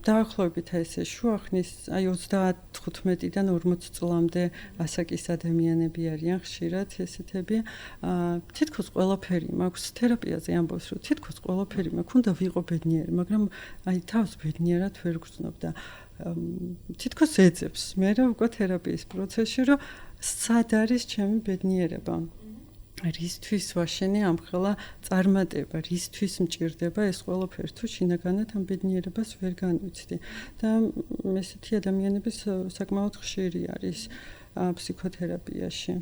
დაახლოებით ესე შუახნის, აი 35-დან 40 წლამდე ასაკის ადამიანები არიან ხშირად ესეთები. თითქოს ყველაფერი მაქვს თერაპიაზე ამბობს, რომ თითქოს ყველაფერი მაქვს, უნდა ვიყო ბედნიერი, მაგრამ აი თავს ბედნიერად ვერ გრძნობ და თითქოს ეძებს მე რა უკვე თერაპიის პროცესში, რომ სად არის ჩემი ბედნიერება. რისთვის ვაშენე ამხელა წარმატება, რისთვის მჭირდება ეს ყველაფერი, თუ შინაგანად ამ ბედნიერებას ვერ განვიცდი. და ესეთი ადამიანები საკმაოდ ხშირი არის ფსიქოთერაპიაში.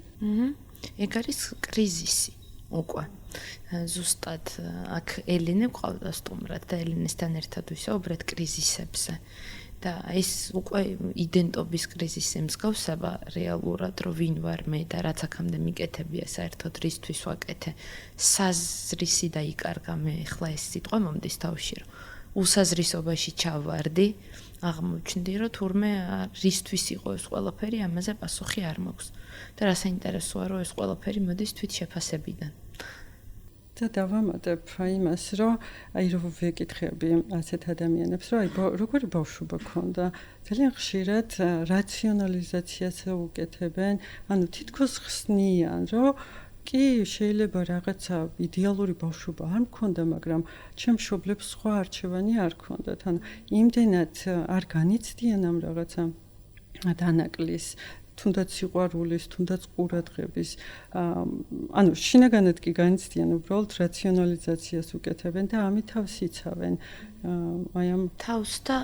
ეგ არის კრიზისი უკვე. ზუსტად აქ ელენე გვყავდა სტუმრად და ელენესთან ერთად ვისაუბრეთ კრიზისებზე. და ეს უკვე იდენტობის კრიზისი მსგავსება რეალურად რომ ვინ ვარ მე და რაც აქამდე მიკეთებია საერთოდ რისთვის ვაკეთე საზრისი დაიკარგა მე ხლა ეს სიტყვა მომდის თავში რომ უსაზრისობაში ჩავარდი აღმოჩნდი რომ თურმე რისთვის იყო ეს ყველაფერი ამაზე პასუხი არ მაქვს და რა საინტერესოა რომ ეს ყველაფერი მოდის თვით შეფასებიდან და დავამატებ იმას, რომ აი რო ვეკითხები ასეთ ადამიანებს, რომ აი როგორი ბავშვობა ქონდა, ძალიან ხშირად რაციონალიზაციას უკეთებენ, ანუ თითქოს ხსნიან, რომ კი, შეიძლება რაღაცა იდეალური ბავშვობა არ მქონდა, მაგრამ ჩემ მშობლებს სხვა არჩევანი არ ქონდათ. ანუ იმდენად არ განიცდიან ამ რაღაცა დანაკლის, თუნდაც სიყვარულის, თუნდაც ყურადღების, ანუ შინაგანად კი განიცდიან, უბრალოდ რაციონალიზაციას უკეთებენ და ამით თავს იცავენ. აი ამ თავს და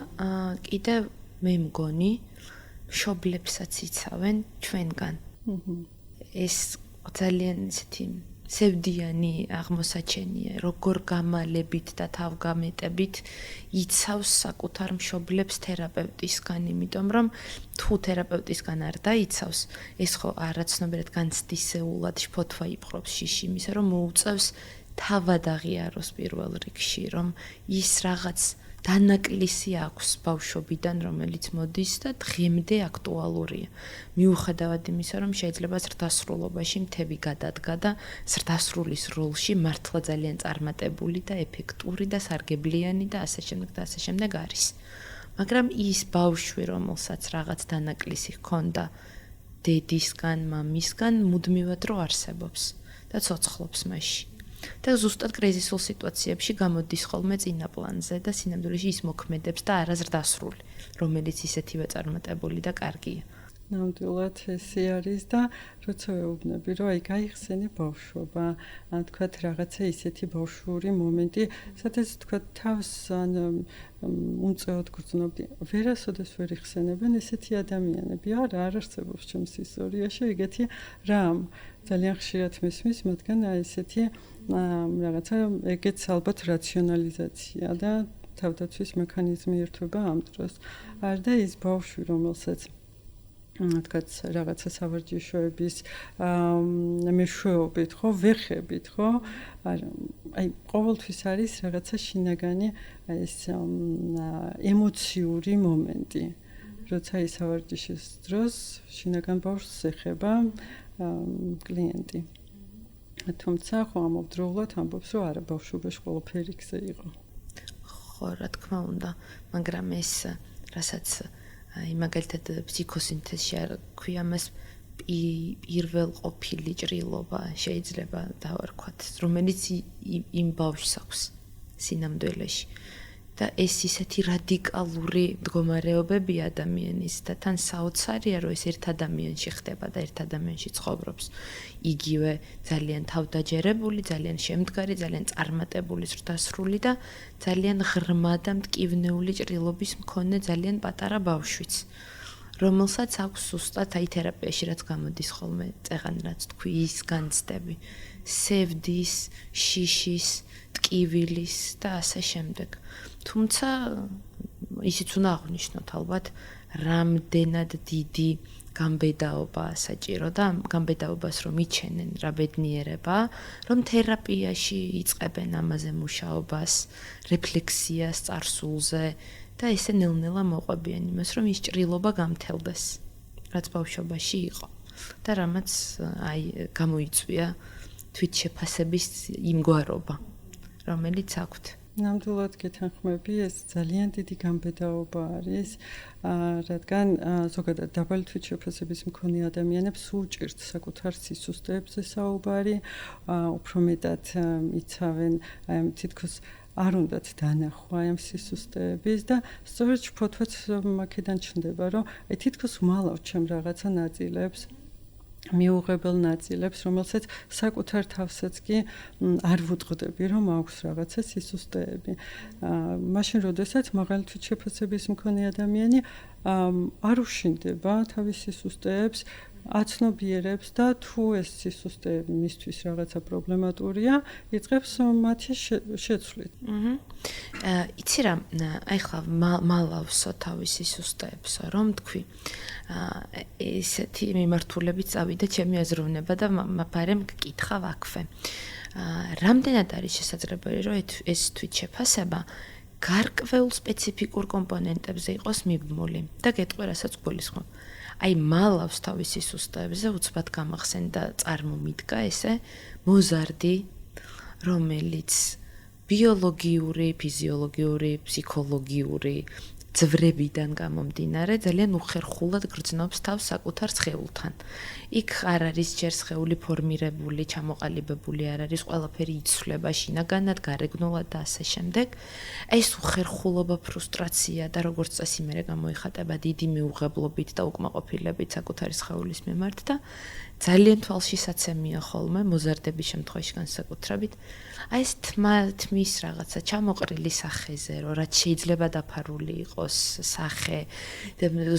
კიდევ მე მგონი მშობლებსაც იცავენ ჩვენგან. ეს ძალიან ისეთი სევდიანი აღმოსაჩენია, როგორ გამალებით და თავგამეტებით იცავს საკუთარ მშობლებს თერაპევტისგან, იმიტომ რომ თუ თერაპევტისგან არ დაიცავს, ეს ხო არაცნობიერად განცდისეულად შფოთვა იპყრობს შიში იმისა, რომ მოუწევს თავად აღიაროს პირველ რიგში, რომ ის რაღაც დანაკლისი აქვს ბავშვობიდან, რომელიც მოდის და დღემდე აქტუალურია. მიუხედავად იმისა, რომ შეიძლება ზრდასრულობაში მთები გადადგა და ზრდასრულის როლში მართლა ძალიან წარმატებული და ეფექტური და სარგებლიანი და ასე შემდეგ არის. მაგრამ ის ბავშვი, რომელსაც რაღაც დანაკლისი ჰქონდა დედისგან, მამისგან, მუდმივად რო არსებობს და ცოცხლობს მასში. და ზუსტად კრიზისულ სიტუაციებში გამოდის ხოლმე წინა პლანზე და სინამდვილეში ის მოქმედებს და არაზრდასრული, რომელიც ისეთივე წარმატებული და კარგია. ნამდვილად ესე არის და როცა ვეუბნები, რომ აი გაიხსენე ბავშვობა, ან თქვათ რაღაცა ისეთი ბავშვური მომენტი, სადაც თქვათ თავს ან უმწეოდ გრძნობდი. ვერასოდეს ვერ იხსენებენ ესეთი ადამიანები. არა, არ არსებობს ჩემს ისტორიაში ეგეთი რამ. ძალიან ხშირად მისმის, მაგრამ აი ესეთი რაღაცა ეგეც ალბათ რაციონალიზაცია და თავდაცვის მექანიზმი ერთვება ამ დროს. არ და ის ბავშვი, რომელსაც თქვათ რაღაცა სავარჯიშოების მეშვეობით, ხო, ვეხებით, ხო? აი ყოველთვის არის რაღაცა შინაგანი ეს ემოციური მომენტი. როცა ის სავარჯიშის დროს შინაგან ბავშვს ეხება კლიენტი. თუმცა ხო ამავდროულად ამბობს, რომ არა ბავშვობაში ყველაფერი ისე იყო. ხო, რა თქმა უნდა, მაგრამ ეს რასაც აი მაგალითად ფსიქოსინთეზში არ ქვია მას პირველ ყოფილი ჭრილობა შეიძლება დავარქვათ, რომელიც იმ ბავშვს აქვს სინამდვილეში. და ეს ისეთი რადიკალური მდგომარეობები ადამიანის და თან საოცარია, რომ ეს ერთ ადამიანში ხდება და ერთ ადამიანში ცხოვრობს. იგივე ძალიან თავდაჯერებული, ძალიან შემდგარი, ძალიან წარმატებული ზრდასრული და ძალიან ღრმა და მტკივნეული ჭრილობის მქონე ძალიან პატარა ბავშვიც, რომელსაც აქვს ზუსტად აი თერაპიაში რაც გამოდის ხოლმე წეღან რაც თქვი ის განცდები, სევდის, შიშის, ტკივილის და ასე შემდეგ. თუმცა ისიც უნდა აღვნიშნოთ ალბათ რამდენად დიდი გამბედაობა საჭირო და გამბედაობას რომ იჩენენ რა ბედნიერება, რომ თერაპიაში იწყებენ ამაზე მუშაობას, რეფლექსიას წარსულზე და ესე ნელ-ნელა მოყვებიან იმას, რომ ის ჭრილობა გამთელდეს, რაც ბავშვობაში იყო და რამაც აი გამოიწვია თვითშეფასების იმგვარობა, რომელიც აქვთ. ნამდვილად გეთანხმები, ეს ძალიან დიდი გამბედაობა არის, რადგან ზოგადად დაბალი თვითშეფასების მქონე ადამიანებს უჭირთ საკუთარ სისუსტეებზე საუბარი, უფრო მეტად იცავენ თითქოს არ უნდათ დანახვა ამ სისუსტეების და სწორედ შფოთვაც აქედან ჩნდება, რომ აი თითქოს უმალავ ჩემ რაღაცა ნაწილებს მიუღებელ ნაწილებს, რომელსაც საკუთარ თავსაც კი არ ვუტყდები, რომ აქვს რაღაცა სისუსტეები. მაშინ, როდესაც მაღალი თვითშეფასების მქონე ადამიანი არ უშინდება თავის სისუსტეებს, აცნობიერებს და თუ ეს სისუსტეები მისთვის რაღაცა პრობლემატურია, იწყებს მათი შეცვლით. იცი რა, აი ხლა მალავსო თავის სისუსტეებსო, რომ თქვი. ესეთი მიმართულებით წავიდა ჩემი აზროვნება და მაფარემ გკითხავ აქვე. რამდენად არის შესაძლებელი, რომ ეს თვითშეფასება გარკვეულ სპეციფიკურ კომპონენტებზე იყოს მიბმული და გეტყვი, რასაც გულისხმობ. აი მალავს თავის სისუსტეებზე უცბად გამახსენდა წარმომიდგა ესე მოზარდი, რომელიც ბიოლოგიური, ფიზიოლოგიური, ფსიქოლოგიური ძვრებიდან გამომდინარე ძალიან უხერხულად გრძნობს თავს საკუთარ სხეულთან. იქ არ არის ჯერ სხეული ფორმირებული, ჩამოყალიბებული არ არის, ყველაფერი იცვლება შინაგანად, გარეგნულად და ასე შემდეგ. ეს უხერხულობა, ფრუსტრაცია და როგორც წესი მერე გამოიხატება დიდი მიუღებლობით და უკმაყოფილებით საკუთარი სხეულის მიმართ და ძალიან თვალშისაცემია ხოლმე მოზარდების შემთხვევაში განსაკუთრებით. აი ეს თმის რაღაცა ჩამოყრილი სახეზე, რომ რაც შეიძლება დაფარული იყოს სახე,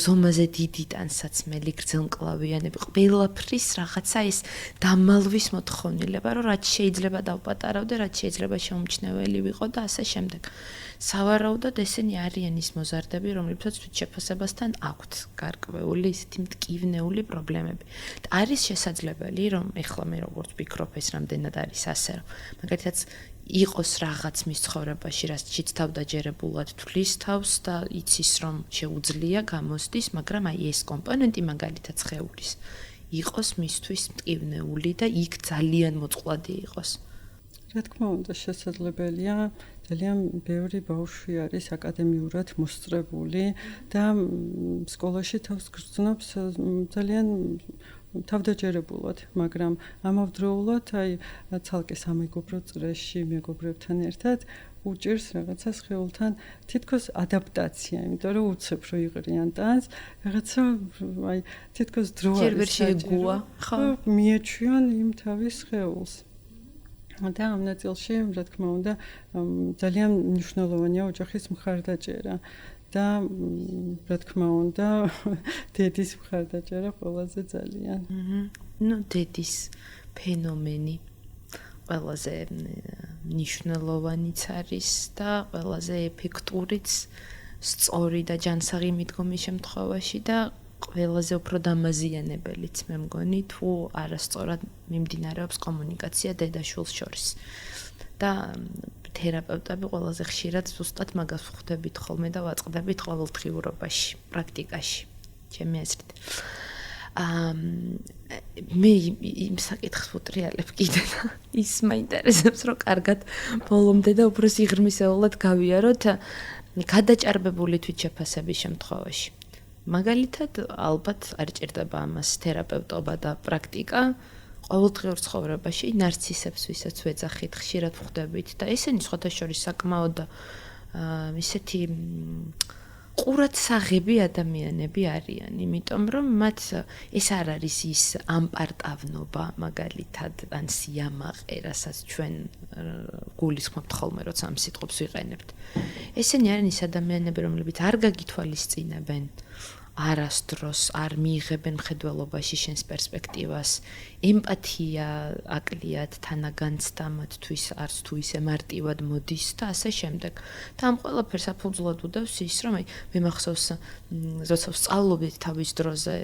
ზომაზე დიდი ტანსაცმელი, გრძელმკლავიანები, ყველაფრის რაღაცა ის დამალვის მოთხოვნილება, რომ რაც შეიძლება დავპატარავდე, რაც შეიძლება შეუმჩნეველი ვიყო და ასე შემდეგ. სავარაუდოდ ესენი არიან ის მოზარდები, რომლებსაც თვითშეფასებასთან აქვთ გარკვეული ისეთი მტკივნეული პრობლემები. არის შესაძლებელი, რომ ეხლა მე როგორც ვფიქრობ, ეს რამდენად არის ასე, რომ მაგალითად იყოს რაღაც მის ცხოვრებაში, რაც თავდაჯერებულად თვლის თავს და იცის, რომ შეუძლია გამოსდის, მაგრამ აი ეს კომპონენტი მაგალითად სხეულის იყოს მისთვის მტკივნეული და იქ ძალიან მოწყვლადი იყოს. რა თქმა უნდა, შესაძლებელია, ძალიან ბევრი ბავშვი არის აკადემიურად მოსწრებული და სკოლაში თავს გრძნობს ძალიან თავდაჯერებულად, მაგრამ ამავდროულად აი ცალკე სამეგობრო წრეში მეგობრებთან ერთად უჭირს რაღაცა სხეულთან თითქოს ადაპტაცია, იმიტომ რომ უცებ რო იყრიან ტანს, რაღაცა აი თითქოს დრო არის ჯერბერშიეგუა, ხო? მიეჩვიან იმ თავის სხეულს. და ამ ნაწილში, რა თქმა უნდა, ძალიან მნიშვნელოვანია ოჯახის მხარდაჭერა და რა თქმა უნდა, დედის მხარდაჭერა ყველაზე ძალიან. ნუ დედის ფენომენი ყველაზე მნიშვნელოვანიც არის და ყველაზე ეფექტურიც სწორი და ჯანსაღი მიდგომის შემთხვევაში და ყველაზე უფრო დამაზიანებელიც მე მგონი თუ არასწორად მიმდინარეობს კომუნიკაცია დედა-შვილს შორის. და თერაპევტები ყველაზე ხშირად ზუსტად მაგას ვხვდებით ხოლმე და ვაწყდებით ყოველდღიურობაში, პრაქტიკაში, ჩემი აზრით. მე იმ საკითხს ვუტრიალებ კიდე და ის მაინტერესებს, რომ კარგად ბოლომდე და უფრო სიღრმისეულად გავიაროთ გადაჭარბებული თვითშეფასების შემთხვევაში. მაგალითად, ალბათ არ ჭირდება ამას თერაპევტობა და პრაქტიკა. ყოველდღიურ ცხოვრებაში ნარცისებს, ვისაც ვეძახით, ხშირად ვხვდებით და ესენი სხვათა შორის საკმაოდ ისეთი ყურადსაღები ადამიანები არიან, იმიტომ რომ მათ ეს არ არის ის ამპარტავნობა, მაგალითად, ან სიამაყე, რასაც ჩვენ გულისხმობთ ხოლმე, როცა ამ სიტყვებს ვიყენებთ. ესენი არიან ის ადამიანები, რომლებიც არ გაგითვალისწინებენ არასდროს არ მიიღებენ მხედველობაში შენს პერსპექტივას, ემპათია აკლიათ თანაგანცდა მათთვის, არც თუ ისე მარტივად მოდის და ასე შემდეგ. და ამ ყველაფერს საფუძვლად უდევს ის, რომ მე მახსოვს, როცა ვსწავლობდით თავის დროზე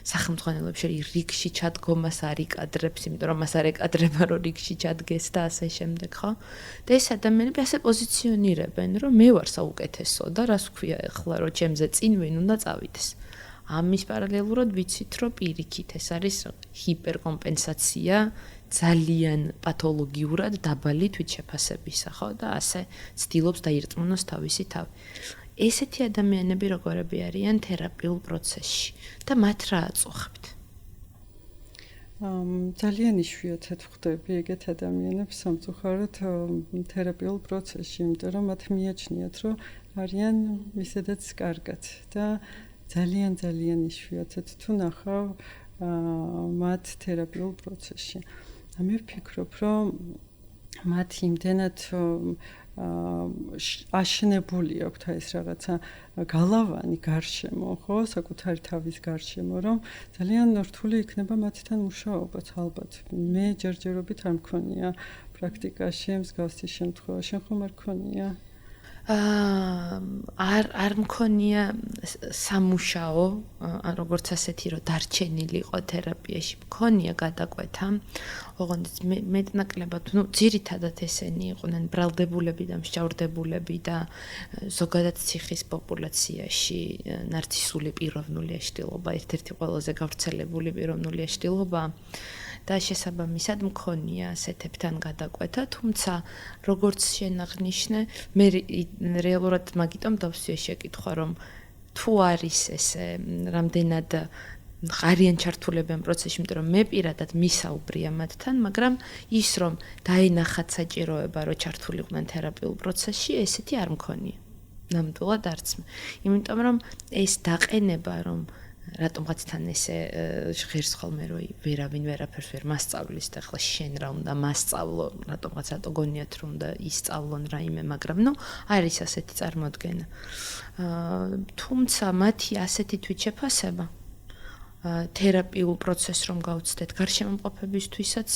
სახელმძღვანელოებში რიგში ჩადგომას არ იკადრებს, იმიტომ რომ მას არ ეკადრება, რომ რიგში ჩადგეს და ასე შემდეგ, ხო? და ეს ადამიანები ასე პოზიციონირებენ, რომ მე ვარ საუკეთესო და რას ვქვია ახლა, რომ ჩემზე წინ ვინ უნდა წავიდეს. ამის პარალელურად ვიცით, რომ პირიქით ეს არის ჰიპერკომპენსაცია ძალიან პათოლოგიურად დაბალი თვითშეფასებისა, ხო? და ასე ცდილობს დაირწმუნოს თავისი თავი. ესეთი ადამიანები როგორები არიან თერაპიულ პროცესში და მათ რა აწუხებთ? ძალიან იშვიათად ვხვდები ეგეთ ადამიანებს სამწუხაროდ თერაპიულ პროცესში, იმიტომ რომ მათ მიაჩნიათ, რომ არიან ისედაც კარგად და ძალიან იშვიათად თუ ნახავ მათ თერაპიულ პროცესში. მე ვფიქრობ, რომ მათ იმდენად აშენებული აქვთ ეს რაღაცა გალავანი გარშემო, ხო, საკუთარი თავის გარშემო, რომ ძალიან რთული იქნება მათთან მუშაობაც ალბათ. მე ჯერჯერობით არ მქონია პრაქტიკაში მსგავსი შემთხვევა, შენ ხომ არ მქონია? არ მქონია სამუშაო, როგორც ასეთი, რომ დარჩენილიყო თერაპიაში, მქონია გადაკვეთა. ოღონდ მეტნაკლებად, ძირითადად ესენი იყვნენ ბრალდებულები და მსჯავრდებულები და ზოგადად ციხის პოპულაციაში ნარცისული პიროვნული აშლილობა, ერთ-ერთი ყველაზე გავრცელებული პიროვნული აშლილობა და შესაბამისად მქონია ასეთებთან გადაკვეთა, თუმცა როგორც შენ აღნიშნე, მე რეალურად მაგიტომ დავსვია შეკითხვა, რომ თუ არის ესე რამდენად არიან ჩართულები ამ პროცესში, იმიტომ რომ მე პირადად მისაუბრია მათთან, მაგრამ ის რომ დაენახათ საჭიროება, რომ ჩართულიყვნენ თერაპიულ პროცესში, ესეთი არ მქონია. ნამდვილად არც. იმიტომ რომ ეს დაყენება, რომ რატომღაცთან ესე ღირს ხოლმე რომ ვერავინ ვერაფერს ვერ მასწავლის და ახლა შენ რა უნდა მასწავლო, რატომღაც რატო გონიათ რომ უნდა ისწავლონ რაიმე, მაგრამ ნუ არის ასეთი წარმოდგენა. თუმცა მათი ასეთი თვითშეფასება თერაპიულ პროცესს რომ გავუცდეთ გარშემოყოფებისთვისაც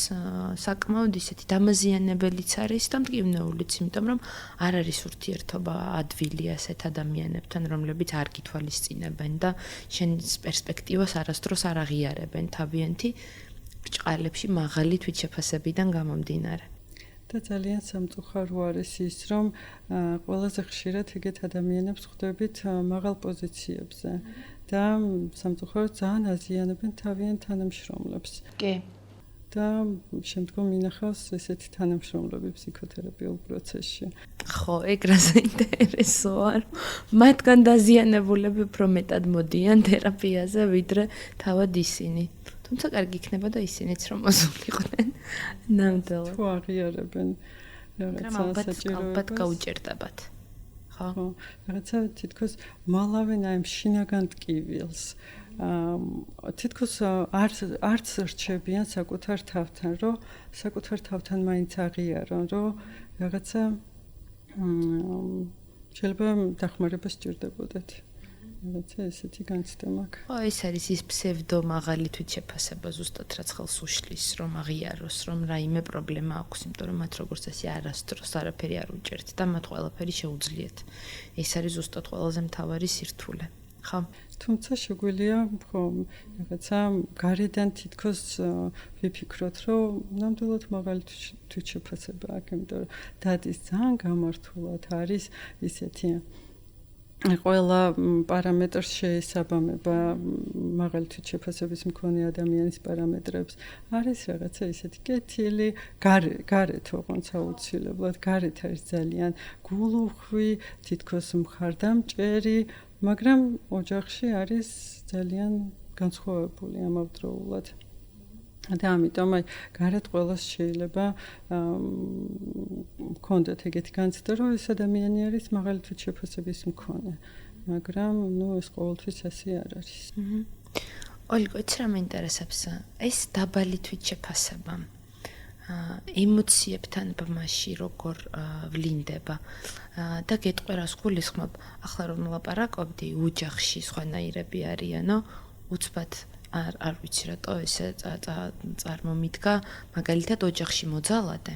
საკმაოდ ისეთი დამაზიანებელიც არის და მტკივნეულიც, იმიტომ რომ არ არის ურთიერთობა ადვილი ასეთ ადამიანებთან, რომლებიც არ გითვალისწინებენ და შენს პერსპექტივას არასდროს არ აღიარებენ თავიანთი ბრჭყალებში მაღალი თვითშეფასებიდან გამომდინარე. და ძალიან სამწუხარო არის ის, რომ ყველაზე ხშირად ეგეთ ადამიანებს ხვდებით მაღალ პოზიციებზე და სამწუხაროდ ძალიან აზიანებენ თავიანთ თანამშრომლებს. კი. და შემდგომ ინახავს ესეთი თანამშრომლები ფსიქოთერაპიულ პროცესში. ხო, ეგ რა საინტერესოა, რომ მათგან დაზიანებულები უფრო მეტად მოდიან თერაპიაზე, ვიდრე თავად ისინი. თუმცა კარგი იქნება და ისინიც რომ მოსულიყვნენ ნამდვილად. თუ აღიარებენ რაღაცა საჭიროებას. ალბათ გაუჭირდებათ. ხო? ხო, რაღაცა თითქოს მალავენ აი შინაგან ტკივილს. თითქოს არც რჩებიან საკუთარ თავთან, რომ საკუთარ თავთან მაინც აღიარონ, რომ რაღაცა შეიძლება დახმარება სჭირდებოდეთ. რაღაცა ესეთი განცდემა აქვს. ხო, ეს არის ის ფსევდო მაღალი თვითშეფასება ზუსტად რაც ხელს უშლის, რომ აღიაროს, რომ რაიმე პრობლემა აქვს, იმიტომ რომ მათ როგორც ასე არასდროს არაფერი არ უჭერთ და მათ ყველაფერი შეუძლიათ. ეს არის ზუსტად ყველაზე მთავარი სირთულე. ხო? თუმცა შეგვიძლია ხო რაღაცა გარედან თითქოს ვიფიქროთ, რომ ნამდვილად მაღალი თვითშეფასება აქვს, იმიტომ რომ დადის ძალიან გამართულად არის ისეთი ყველა პარამეტრს შეესაბამება მაღალი თვითშეფასების მქონე ადამიანის პარამეტრებს. არის რაღაცა ისეთი კეთილი, გარეთ ოღონდ აუცილებლად, გარეთ არის ძალიან გულუხვი, თითქოს მხარდამჭერი, მაგრამ ოჯახში არის ძალიან განსხვავებული ამავდროულად. და ამიტომ აი გარეთ ყველას შეიძლება მქონდეთ ეგეთი განცდა, რომ ეს ადამიანი არის მაღალი თვითშეფასების მქონე, მაგრამ ნუ ეს ყოველთვის ასე არ არის. ოლგა, იცი რა მეინტერესებს? ეს დაბალი თვითშეფასება ემოციებთან ბმაში როგორ ვლინდება და გეტყვი რას გულისხმობ? ახლა რომ ვლაპარაკობდი, ოჯახში სხვანაირები არიანო, უცბად არ ვიცი რატო ესე წარმომიდგა, მაგალითად ოჯახში მოძალადე,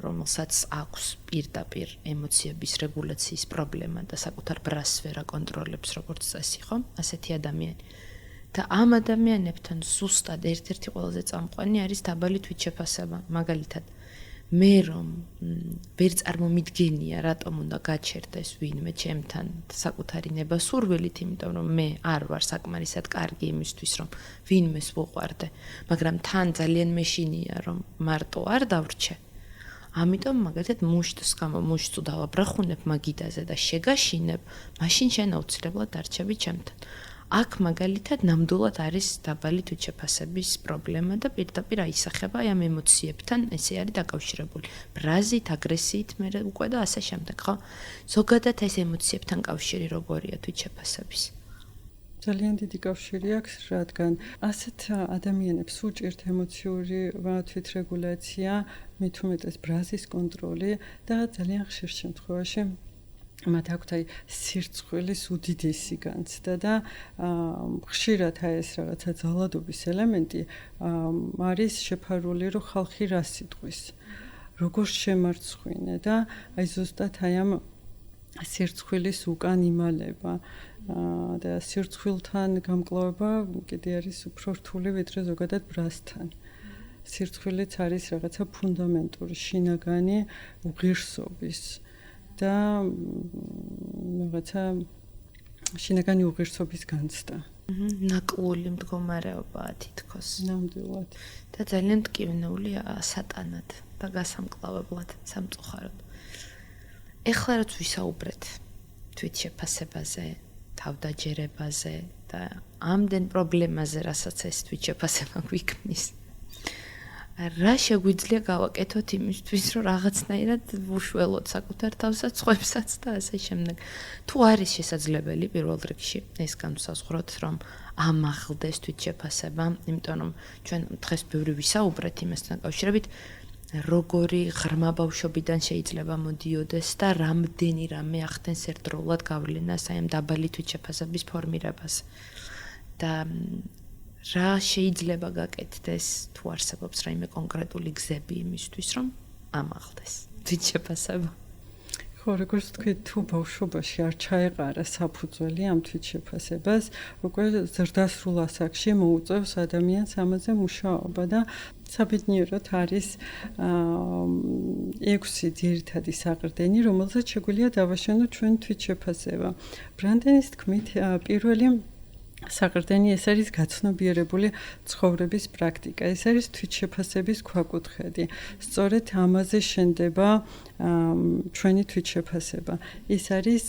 რომელსაც აქვს პირდაპირ ემოციების რეგულაციის პრობლემა და საკუთარ ბრასს ვერ აკონტროლებს როგორც წესი, ხო? ასეთი ადამიანი. და ამ ადამიანებთან ზუსტად ერთ-ერთი ყველაზე წამყვანი არის დაბალი თვითშეფასება, მაგალითად მე რომ ვერ წარმომიდგენია რატომ უნდა გაჩერდეს ვინმე ჩემთან საკუთარი ნებასურველით, იმიტომ რომ მე არ ვარ საკმარისად კარგი იმისთვის რომ ვინმეს ვუყვარდე, მაგრამ თან ძალიან მეშინია რომ მარტო არ დავრჩე. ამიტომ მაგალითად მუშტს მუშტს დავაბრახუნებ მაგიდაზე და შეგაშინებ, მაშინ შენ აუცილებლად დარჩები ჩემთან. აქ მაგალითად ნამდვილად არის დაბალი თვითშეფასების პრობლემა და პირდაპირ აისახება ამ ემოციებთან, ესე არის დაკავშირებული. ბრაზით, აგრესიით, მე უკვე და ასე შემდეგ, ხო? ზოგადად ეს ემოციებთან კავშირი როგორია თვითშეფასების? ძალიან დიდი კავშირი აქვს, რადგან ასეთ ადამიანებს უჭირთ ემოციური თვითრეგულაცია, მით უმეტეს ბრაზის კონტროლი და ძალიან ხშირ შემთხვევაში მათ აქვთ აი სირცხვილის უდიდესი განცდა და ხშირად აი ეს რაღაცა ძალადობის ელემენტი არის შეფარული, რომ ხალხი რა სიტყვის, როგორ შემარცხვინე და აი ზუსტად აი ამ სირცხვილის უკან იმალება და სირცხვილთან გამკლავება კიდე არის უფრო რთული ვიდრე ზოგადად ბრასთან. სირცხვილიც არის რაღაცა ფუნდამენტური შინაგანი უღირსობის და რაღაცა შინაგანი უღირსობის განცდა. ნაკლული მდგომარეობაა თითქოს. ნამდვილად. და ძალიან მტკივნეულია სატანად და გასამკლავებლად, სამწუხაროდ. ეხლა რაც ვისაუბრეთ თვითშეფასებაზე, თავდაჯერებაზე და ამდენ პრობლემაზე, რასაც ეს თვითშეფასება გვიქმნის. რა შეგვიძლია გავაკეთოთ იმისთვის, რომ რაღაცნაირად ვუშველოთ საკუთარ თავსაც, სხვებსაც და ასე შემდეგ. თუ არის შესაძლებელი პირველ რიგში ეს განსაზღვროთ, რომ ამაღლდეს თვითშეფასება, იმიტომ რომ ჩვენ დღეს ბევრი ვისაუბრეთ იმასთან დაკავშირებით, როგორი ღრმა ბავშვობიდან შეიძლება მოდიოდეს და რამდენი რამე ახდენს ერთდროულად გავლენას აი ამ დაბალი თვითშეფასების ფორმირებას. და რა შეიძლება გაკეთდეს თუ არსებობს რაიმე კონკრეტული გზები იმისთვის, რომ ამაღლდეს თვითშეფასება. ხო, როგორც თქვი, თუ ბავშვობაში არ ჩაეყარა საფუძველი ამ თვითშეფასებას, უკვე ზრდასრულ ასაკში მოუწევს ადამიანს ამაზე მუშაობა და საბედნიეროდ არის 6 ძირითადი საყრდენი, რომელზეც შეგვიძლია დავაშენოთ ჩვენ თვითშეფასება. ბრანდენის თქმით, პირველი საყრდენი ეს არის გაცნობიერებული ცხოვრების პრაქტიკა, ეს არის თვითშეფასების ქვაკუთხედი. სწორედ ამაზე შენდება ჩვენი თვითშეფასება. ის არის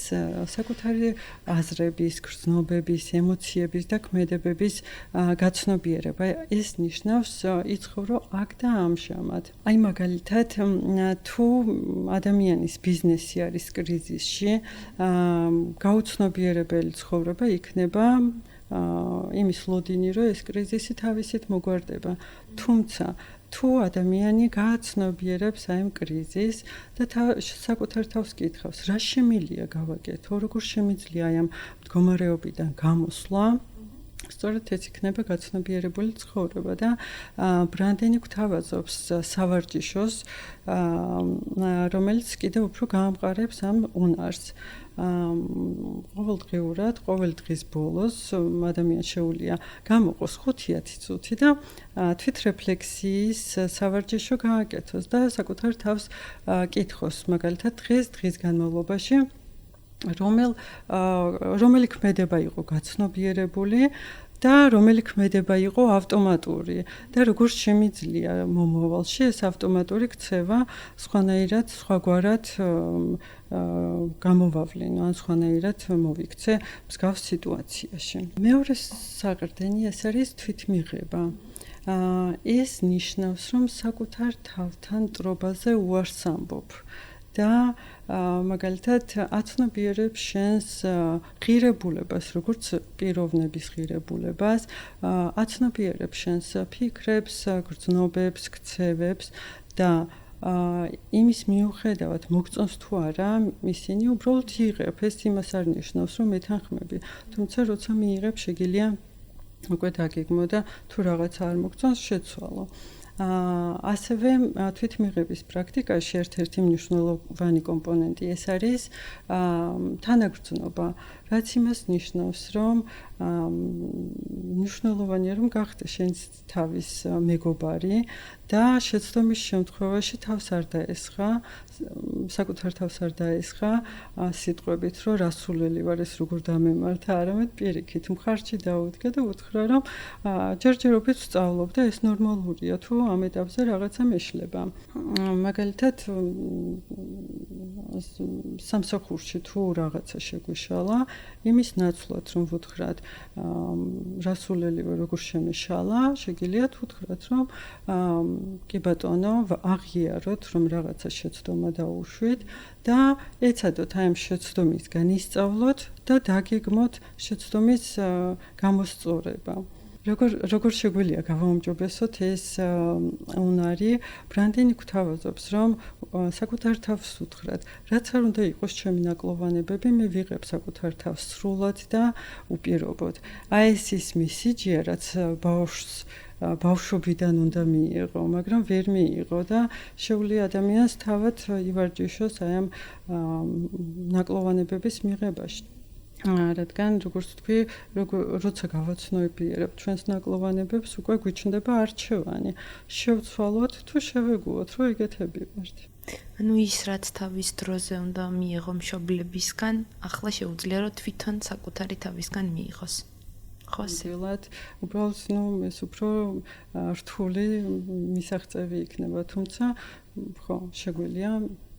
საკუთარი აზრების, გრძნობების, ემოციების და ქმედებების გაცნობიერება. ეს ნიშნავს იცხოვრო აქ და ამჟამად. აი მაგალითად, თუ ადამიანის ბიზნესი არის კრიზისში, გაუცნობიერებელი ცხოვრება იქნება იმის ლოდინი, რომ ეს კრიზისი თავისით მოგვარდება. თუმცა თუ ადამიანი გააცნობიერებს აი ამ კრიზისს და საკუთარ თავს კითხავს, რა შემიძლია გავაკეთო, როგორ შემიძლია აი ამ მდგომარეობიდან გამოსვლა, სწორედ ეს იქნება გაცნობიერებული ცხოვრება და ბრანდენი გვთავაზობს სავარჯიშოს, რომელიც კიდევ უფრო გაამყარებს ამ უნარს. ყოველდღიურად, ყოველ დღის ბოლოს ადამიანს შეუძლია გამოყოს 5-10 წუთი და თვითრეფლექსიის სავარჯიშო გააკეთოს და საკუთარ თავს კითხოს, მაგალითად დღის განმავლობაში რომელი ქმედება იყო გაცნობიერებული და რომელი ქმედება იყო ავტომატური და როგორ შემიძლია მომავალში ეს ავტომატური ქცევა სხვანაირად, სხვაგვარად გამოვავლინო, ან სხვანაირად მოვიქცე მსგავს სიტუაციაში. მეორე საყრდენი ეს არის თვითმიღება. ეს ნიშნავს, რომ საკუთარ თავთან მტრობაზე უარს ამბობ. და მაგალითად აცნობიერებს შენს ღირებულებას, როგორც პიროვნების ღირებულებას, აცნობიერებს შენს ფიქრებს, გრძნობებს, ქცევებს და იმის მიუხედავად მოგწონს თუ არა, ისინი უბრალოდ იღებ. ეს იმას არ ნიშნავს, რომ მეთანხმები, თუმცა როცა მიიღებ, შეგიძლია უკვე დაგეგმო და თუ რაღაცა არ მოგწონს, შეცვალო. ასევე თვითმიღების პრაქტიკაში ერთ-ერთი მნიშვნელოვანი კომპონენტი ეს არის თანაგრძნობა, რაც იმას ნიშნავს, რომ მნიშვნელოვანია რომ გახდეს შენს თავის მეგობარი და შეცდომის შემთხვევაში თავს არ დაესხა, საკუთარ თავს არ დაესხა სიტყვებით, რომ რასულელი ვარ, ეს როგორ დამემართა, არამედ პირიქით მხარში დაუდგა და უთხრა, რომ ჯერჯერობით ვსწავლობ და ეს ნორმალურია, თუ ამ ეტაპზე რაღაცა მეშლება. მაგალითად, სამსახურში თუ რაღაცა შეგვიშალა, იმის ნაცვლად რომ ვუთხრათ, რასულელი ვარ, როგორ შემეშალა, შეგიძლიათ ვუთხრათ, რომ კი ბატონო, აღიაროთ, რომ რაღაცა შეცდომა დაუშვით და ეცადოთ აი ამ შეცდომისგან ისწავლოთ და დაგეგმოთ შეცდომის გამოსწორება. როგორ შეგვიძლია გავაუმჯობესოთ ეს უნარი, ბრანდენი გვთავაზობს, რომ საკუთარ თავს უთხრათ, რაც არ უნდა იყოს ჩემი ნაკლოვანებები, მე ვიღებ საკუთარ თავს სრულად და უპირობოდ. აი ეს ის მესიჯია, რაც ბავშვობიდან უნდა მიიღო, მაგრამ ვერ მიიღო და შეუძლია ადამიანს თავად ივარჯიშოს აი ამ ნაკლოვანებების მიღებაში. რადგან როგორც თქვი, როცა გავაცნობიერებ ჩვენს ნაკლოვანებებს, უკვე გვიჩნდება არჩევანი. შევცვალოთ თუ შევეგუოთ, რომ იგეთები ვართ. ანუ ის რაც თავის დროზე უნდა მიიღო მშობლებისგან, ახლა შეუძლია რომ თვითონ საკუთარი თავისგან მიიღოს. ხოსილად უბრალოდ ეს უფრო რთული მისაღწევი იქნება, თუმცა ხო, შეგვიძლია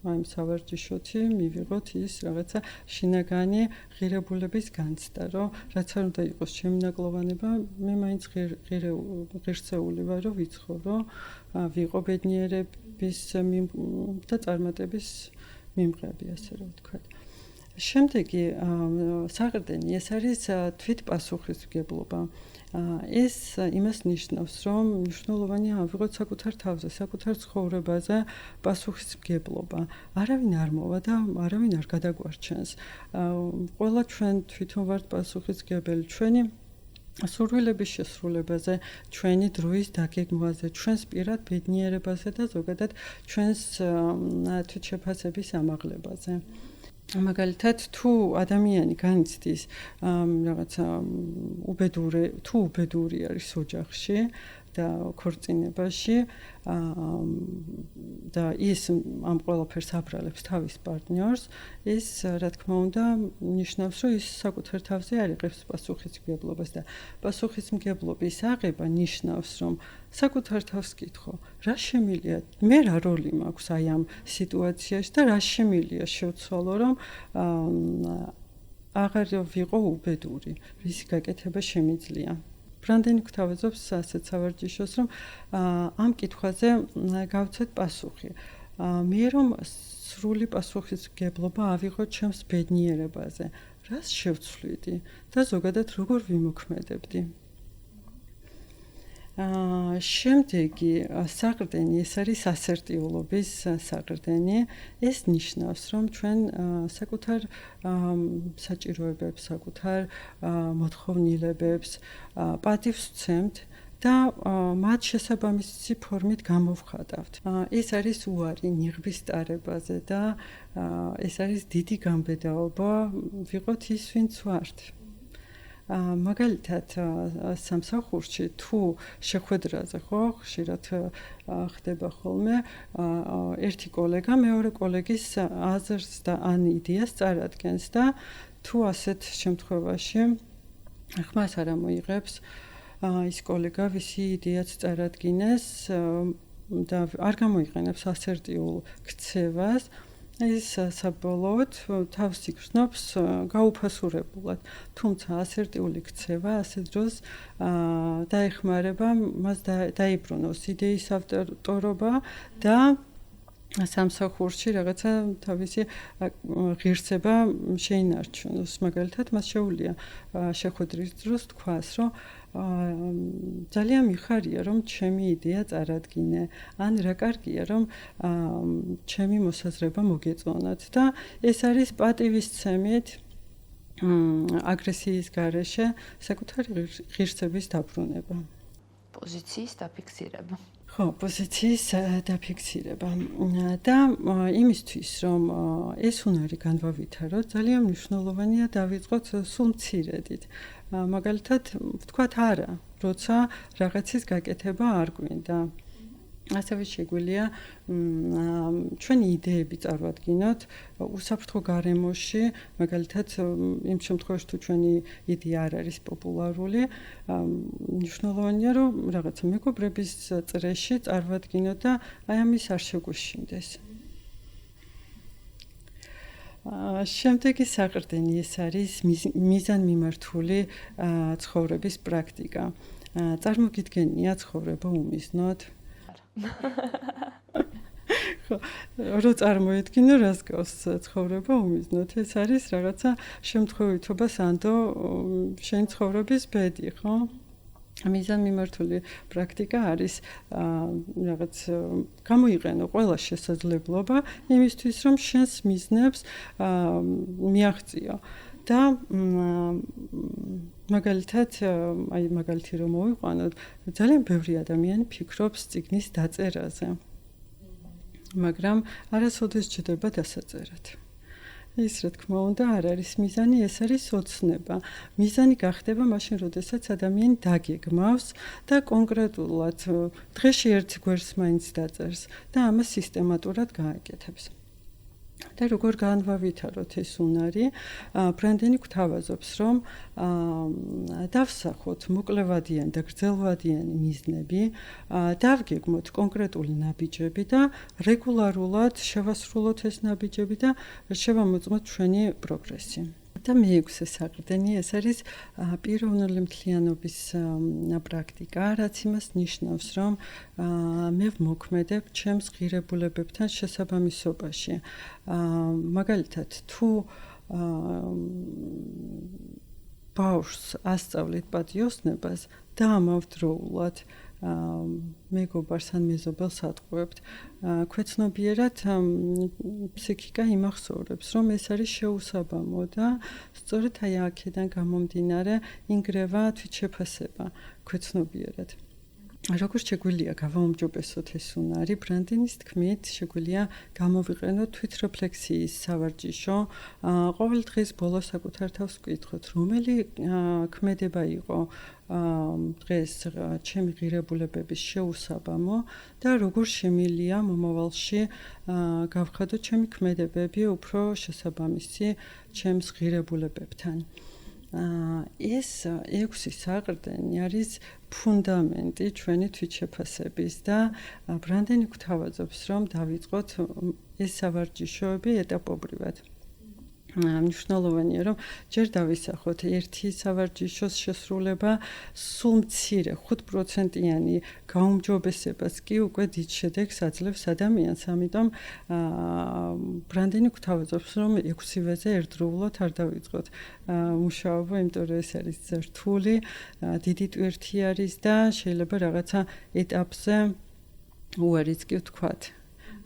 აი სავარჯიშოთი მივიღოთ ის რაღაცა შინაგანი ღირებულების განცდა, რომ რაც არ უნდა იყოს ჩემი ნაკლოვანება, მე მაინც ღირსეული ვარ, რომ ვიცხოვრო, ვიყო ბედნიერების და წარმატების მიმღები, ასე რომ ვთქვათ. შემდეგი საყრდენი ეს არის თვითპასუხისმგებლობა. ეს იმას ნიშნავს, რომ მნიშვნელოვანია ავიღოთ საკუთარ თავზე, საკუთარ ცხოვრებაზე პასუხისმგებლობა. არავინ არ მოვა და არავინ არ გადაგვარჩენს. ყველა ჩვენ თვითონ ვართ პასუხისმგებელი, ჩვენი სურვილების შესრულებაზე, ჩვენი დროის დაგეგმვაზე, ჩვენს პირად ბედნიერებაზე და ზოგადად ჩვენს თვითშეფასების ამაღლებაზე. მაგალითად, თუ ადამიანი განიცდის რაღაცა უბედური არის ოჯახში და ქორწინებაში და ის ამ ყველაფერს აბრალებს თავის პარტნიორს, ის რა თქმა უნდა ნიშნავს, რომ ის საკუთარ თავზე არ იღებს პასუხისმგებლობას და პასუხისმგებლობის აღება ნიშნავს, რომ საკუთარ თავს კითხო, რა შემიძლია, მე რა როლი მაქვს აი ამ სიტუაციაში და რა შემიძლია შევცვალო, რომ აღარ ვიყო უბედური, რის გაკეთება შემიძლია. ბრანდენი გვთავაზობს ასეთ სავარჯიშოს, რომ ამ კითხვაზე გავცეთ პასუხი. მე რომ სრული პასუხისმგებლობა ავიღოთ ჩემს ბედნიერებაზე, რას შევცვლიდი და ზოგადად როგორ ვიმოქმედებდი. შემდეგი საყრდენი ეს არის ასერტიულობის საყრდენი. ეს ნიშნავს, რომ ჩვენ საკუთარ საჭიროებებს, საკუთარ მოთხოვნილებებს პატივს ვცემთ და მათ შესაბამისი ფორმით გამოვხატავთ. ეს არის უარი ნიღბის ტარებაზე და ეს არის დიდი გამბედაობა ვიყოთ ის, ვინც ვართ. მაგალითად სამსახურში თუ შეხვედრაზე ხო ხშირად ხდება ხოლმე ერთი კოლეგა მეორე კოლეგის აზრს და ან იდეას წარადგენს და თუ ასეთ შემთხვევაში ხმას არ ამოიღებს ის კოლეგა ვისი იდეაც წარადგინეს და არ გამოიყენებს ასერტიულ ქცევას, ის საბოლოოდ თავს იგრძნობს გაუფასურებულად. თუმცა ასერტიული ქცევა ასეთ დროს დაეხმარება მას დაიბრუნოს იდეის ავტორობა და სამსახურში რაღაცა თავისი ღირსება შეინარჩუნოს. მაგალითად, მას შეუძლია შეხვედრის დროს თქვას, რომ ძალიან მიხარია, რომ ჩემი იდეა წარადგინე, ან რა კარგია, რომ ჩემი მოსაზრება მოგეწონათ და ეს არის პატივისცემით აგრესიის გარეშე საკუთარი ღირსების დაბრუნება. პოზიციის დაფიქსირება. ხო, პოზიციის დაფიქსირება და იმისთვის, რომ ეს უნარი განვავითაროთ, ძალიან მნიშვნელოვანია დავიწყოთ სულ მცირედით. მაგალითად, ვთქვათ არა, როცა რაღაცის გაკეთება არ გვინდა. ასევე შეგვიძლია ჩვენი იდეები წარვადგინოთ უსაფრთხო გარემოში, მაგალითად, იმ შემთხვევაში თუ ჩვენი იდეა არ არის პოპულარული, მნიშვნელოვანია, რომ რაღაცა მეგობრების წრეში წარვადგინოთ და აი ამის არ შეგვეშინდეს. შემდეგი საყრდენი ეს არის მიზანმიმართული ცხოვრების პრაქტიკა. წარმოგიდგენია ცხოვრება უმიზნოდ? ხო, რო წარმოედგინო, რას გავს ცხოვრება უმიზნოდ, ეს არის რაღაცა შემთხვევითობა სანდო შენი ცხოვრების ბედი, ხო? მიზანმიმართული პრაქტიკა არის რაღაც გამოიყენო ყველა შესაძლებლობა იმისთვის, რომ შენს მიზნებს მიაღწიო. და მაგალითად, აი მაგალითი რომ მოვიყვანოთ, ძალიან ბევრი ადამიანი ფიქრობს წიგნის დაწერაზე. მაგრამ არასოდეს ჯდება დასაწერად. ის რა თქმა უნდა არ არის მიზანი, ეს არის ოცნება. მიზანი გახდება მაშინ, როდესაც ადამიანი დაგეგმავს და კონკრეტულად დღეში ერთ გვერდს მაინც დაწერს და ამას სისტემატურად გააკეთებს. და როგორ განვავითაროთ ეს უნარი, ბრანდენი გვთავაზობს, რომ დავსახოთ მოკლევადიანი და გრძელვადიანი მიზნები, დავგეგმოთ კონკრეტული ნაბიჯები და რეგულარულად შევასრულოთ ეს ნაბიჯები და შევამოწმოთ ჩვენი პროგრესი. და მეექვსე საყრდენი ეს არის პიროვნული მთლიანობის პრაქტიკა, რაც იმას ნიშნავს, რომ მე ვმოქმედებ ჩემს ღირებულებებთან შესაბამისობაში. მაგალითად, თუ ბავშვს ასწავლით პატიოსნებას და ამავდროულად მეგობარს ან მეზობელს ატყუებთ, ქვეცნობიერად ფსიქიკა იმახსოვრებს, რომ ეს არის შეუსაბამო და სწორედ აი აქედან გამომდინარე ინგრევა თვითშეფასება ქვეცნობიერად. Როგორც შეგვიძლია გავაუმჯობესოთ ეს უნარი, ბრანდენის თქმით, შეგვიძლია გამოვიყენოთ თვითრეფლექსიის სავარჯიშო, ყოველ დღის ბოლოს საკუთარ თავს ვკითხოთ, რომელი ქმედება იყო დღეს ჩემი ღირებულებების შეუსაბამო და როგორ შემიძლია მომავალში გავხადოთ ჩემი ქმედებები უფრო შესაბამისი ჩემს ღირებულებებთან. ეს 6 საყრდენი არის ფუნდამენტი ჩვენი თვითშეფასების და ბრანდენი გვთავაზობს, რომ დავიწყოთ ეს სავარჯიშოები ეტაპობრივად. მნიშვნელოვანია, რომ ჯერ დავისახოთ ერთი სავარჯიშოს შესრულება, სულ მცირე 5%-იანი გაუმჯობესებას კი უკვე დიდ შედეგს აძლევს ადამიანს. ამიტომ ბრანდენი გვთავაზობს, რომ 6-ვეზე ერთდროულად არ დავიწყოთ მუშაობა, იმიტომ რომ ეს არის რთული, დიდი ტვირთი არის და შეიძლება რაღაცა ეტაპზე უარიც კი ვთქვათ.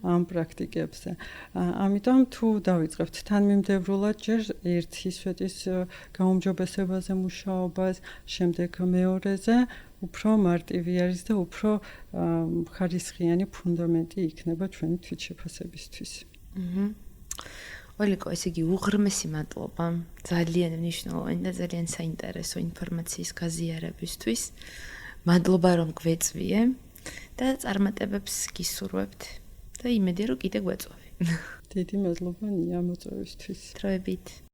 ამ პრაქტიკებზე. ამიტომ თუ დავიწყებთ თანმიმდევრულად ჯერ ერთი სვეტის გაუმჯობესებაზე მუშაობას, შემდეგ მეორეზე, უფრო მარტივი არის და უფრო ხარისხიანი ფუნდამენტი იქნება ჩვენი თვითშეფასებისთვის. ოლიკო, ესე იგი უღრმესი მადლობა ძალიან მნიშვნელოვანი და ძალიან საინტერესო ინფორმაციის გაზიარებისთვის. მადლობა რომ გვეწვიე და წარმატებებს გისურვებთ. და იმედია რომ კიდე გვეწოვი. დიდი მადლობა ნია მოწვევისთვის. დროებით.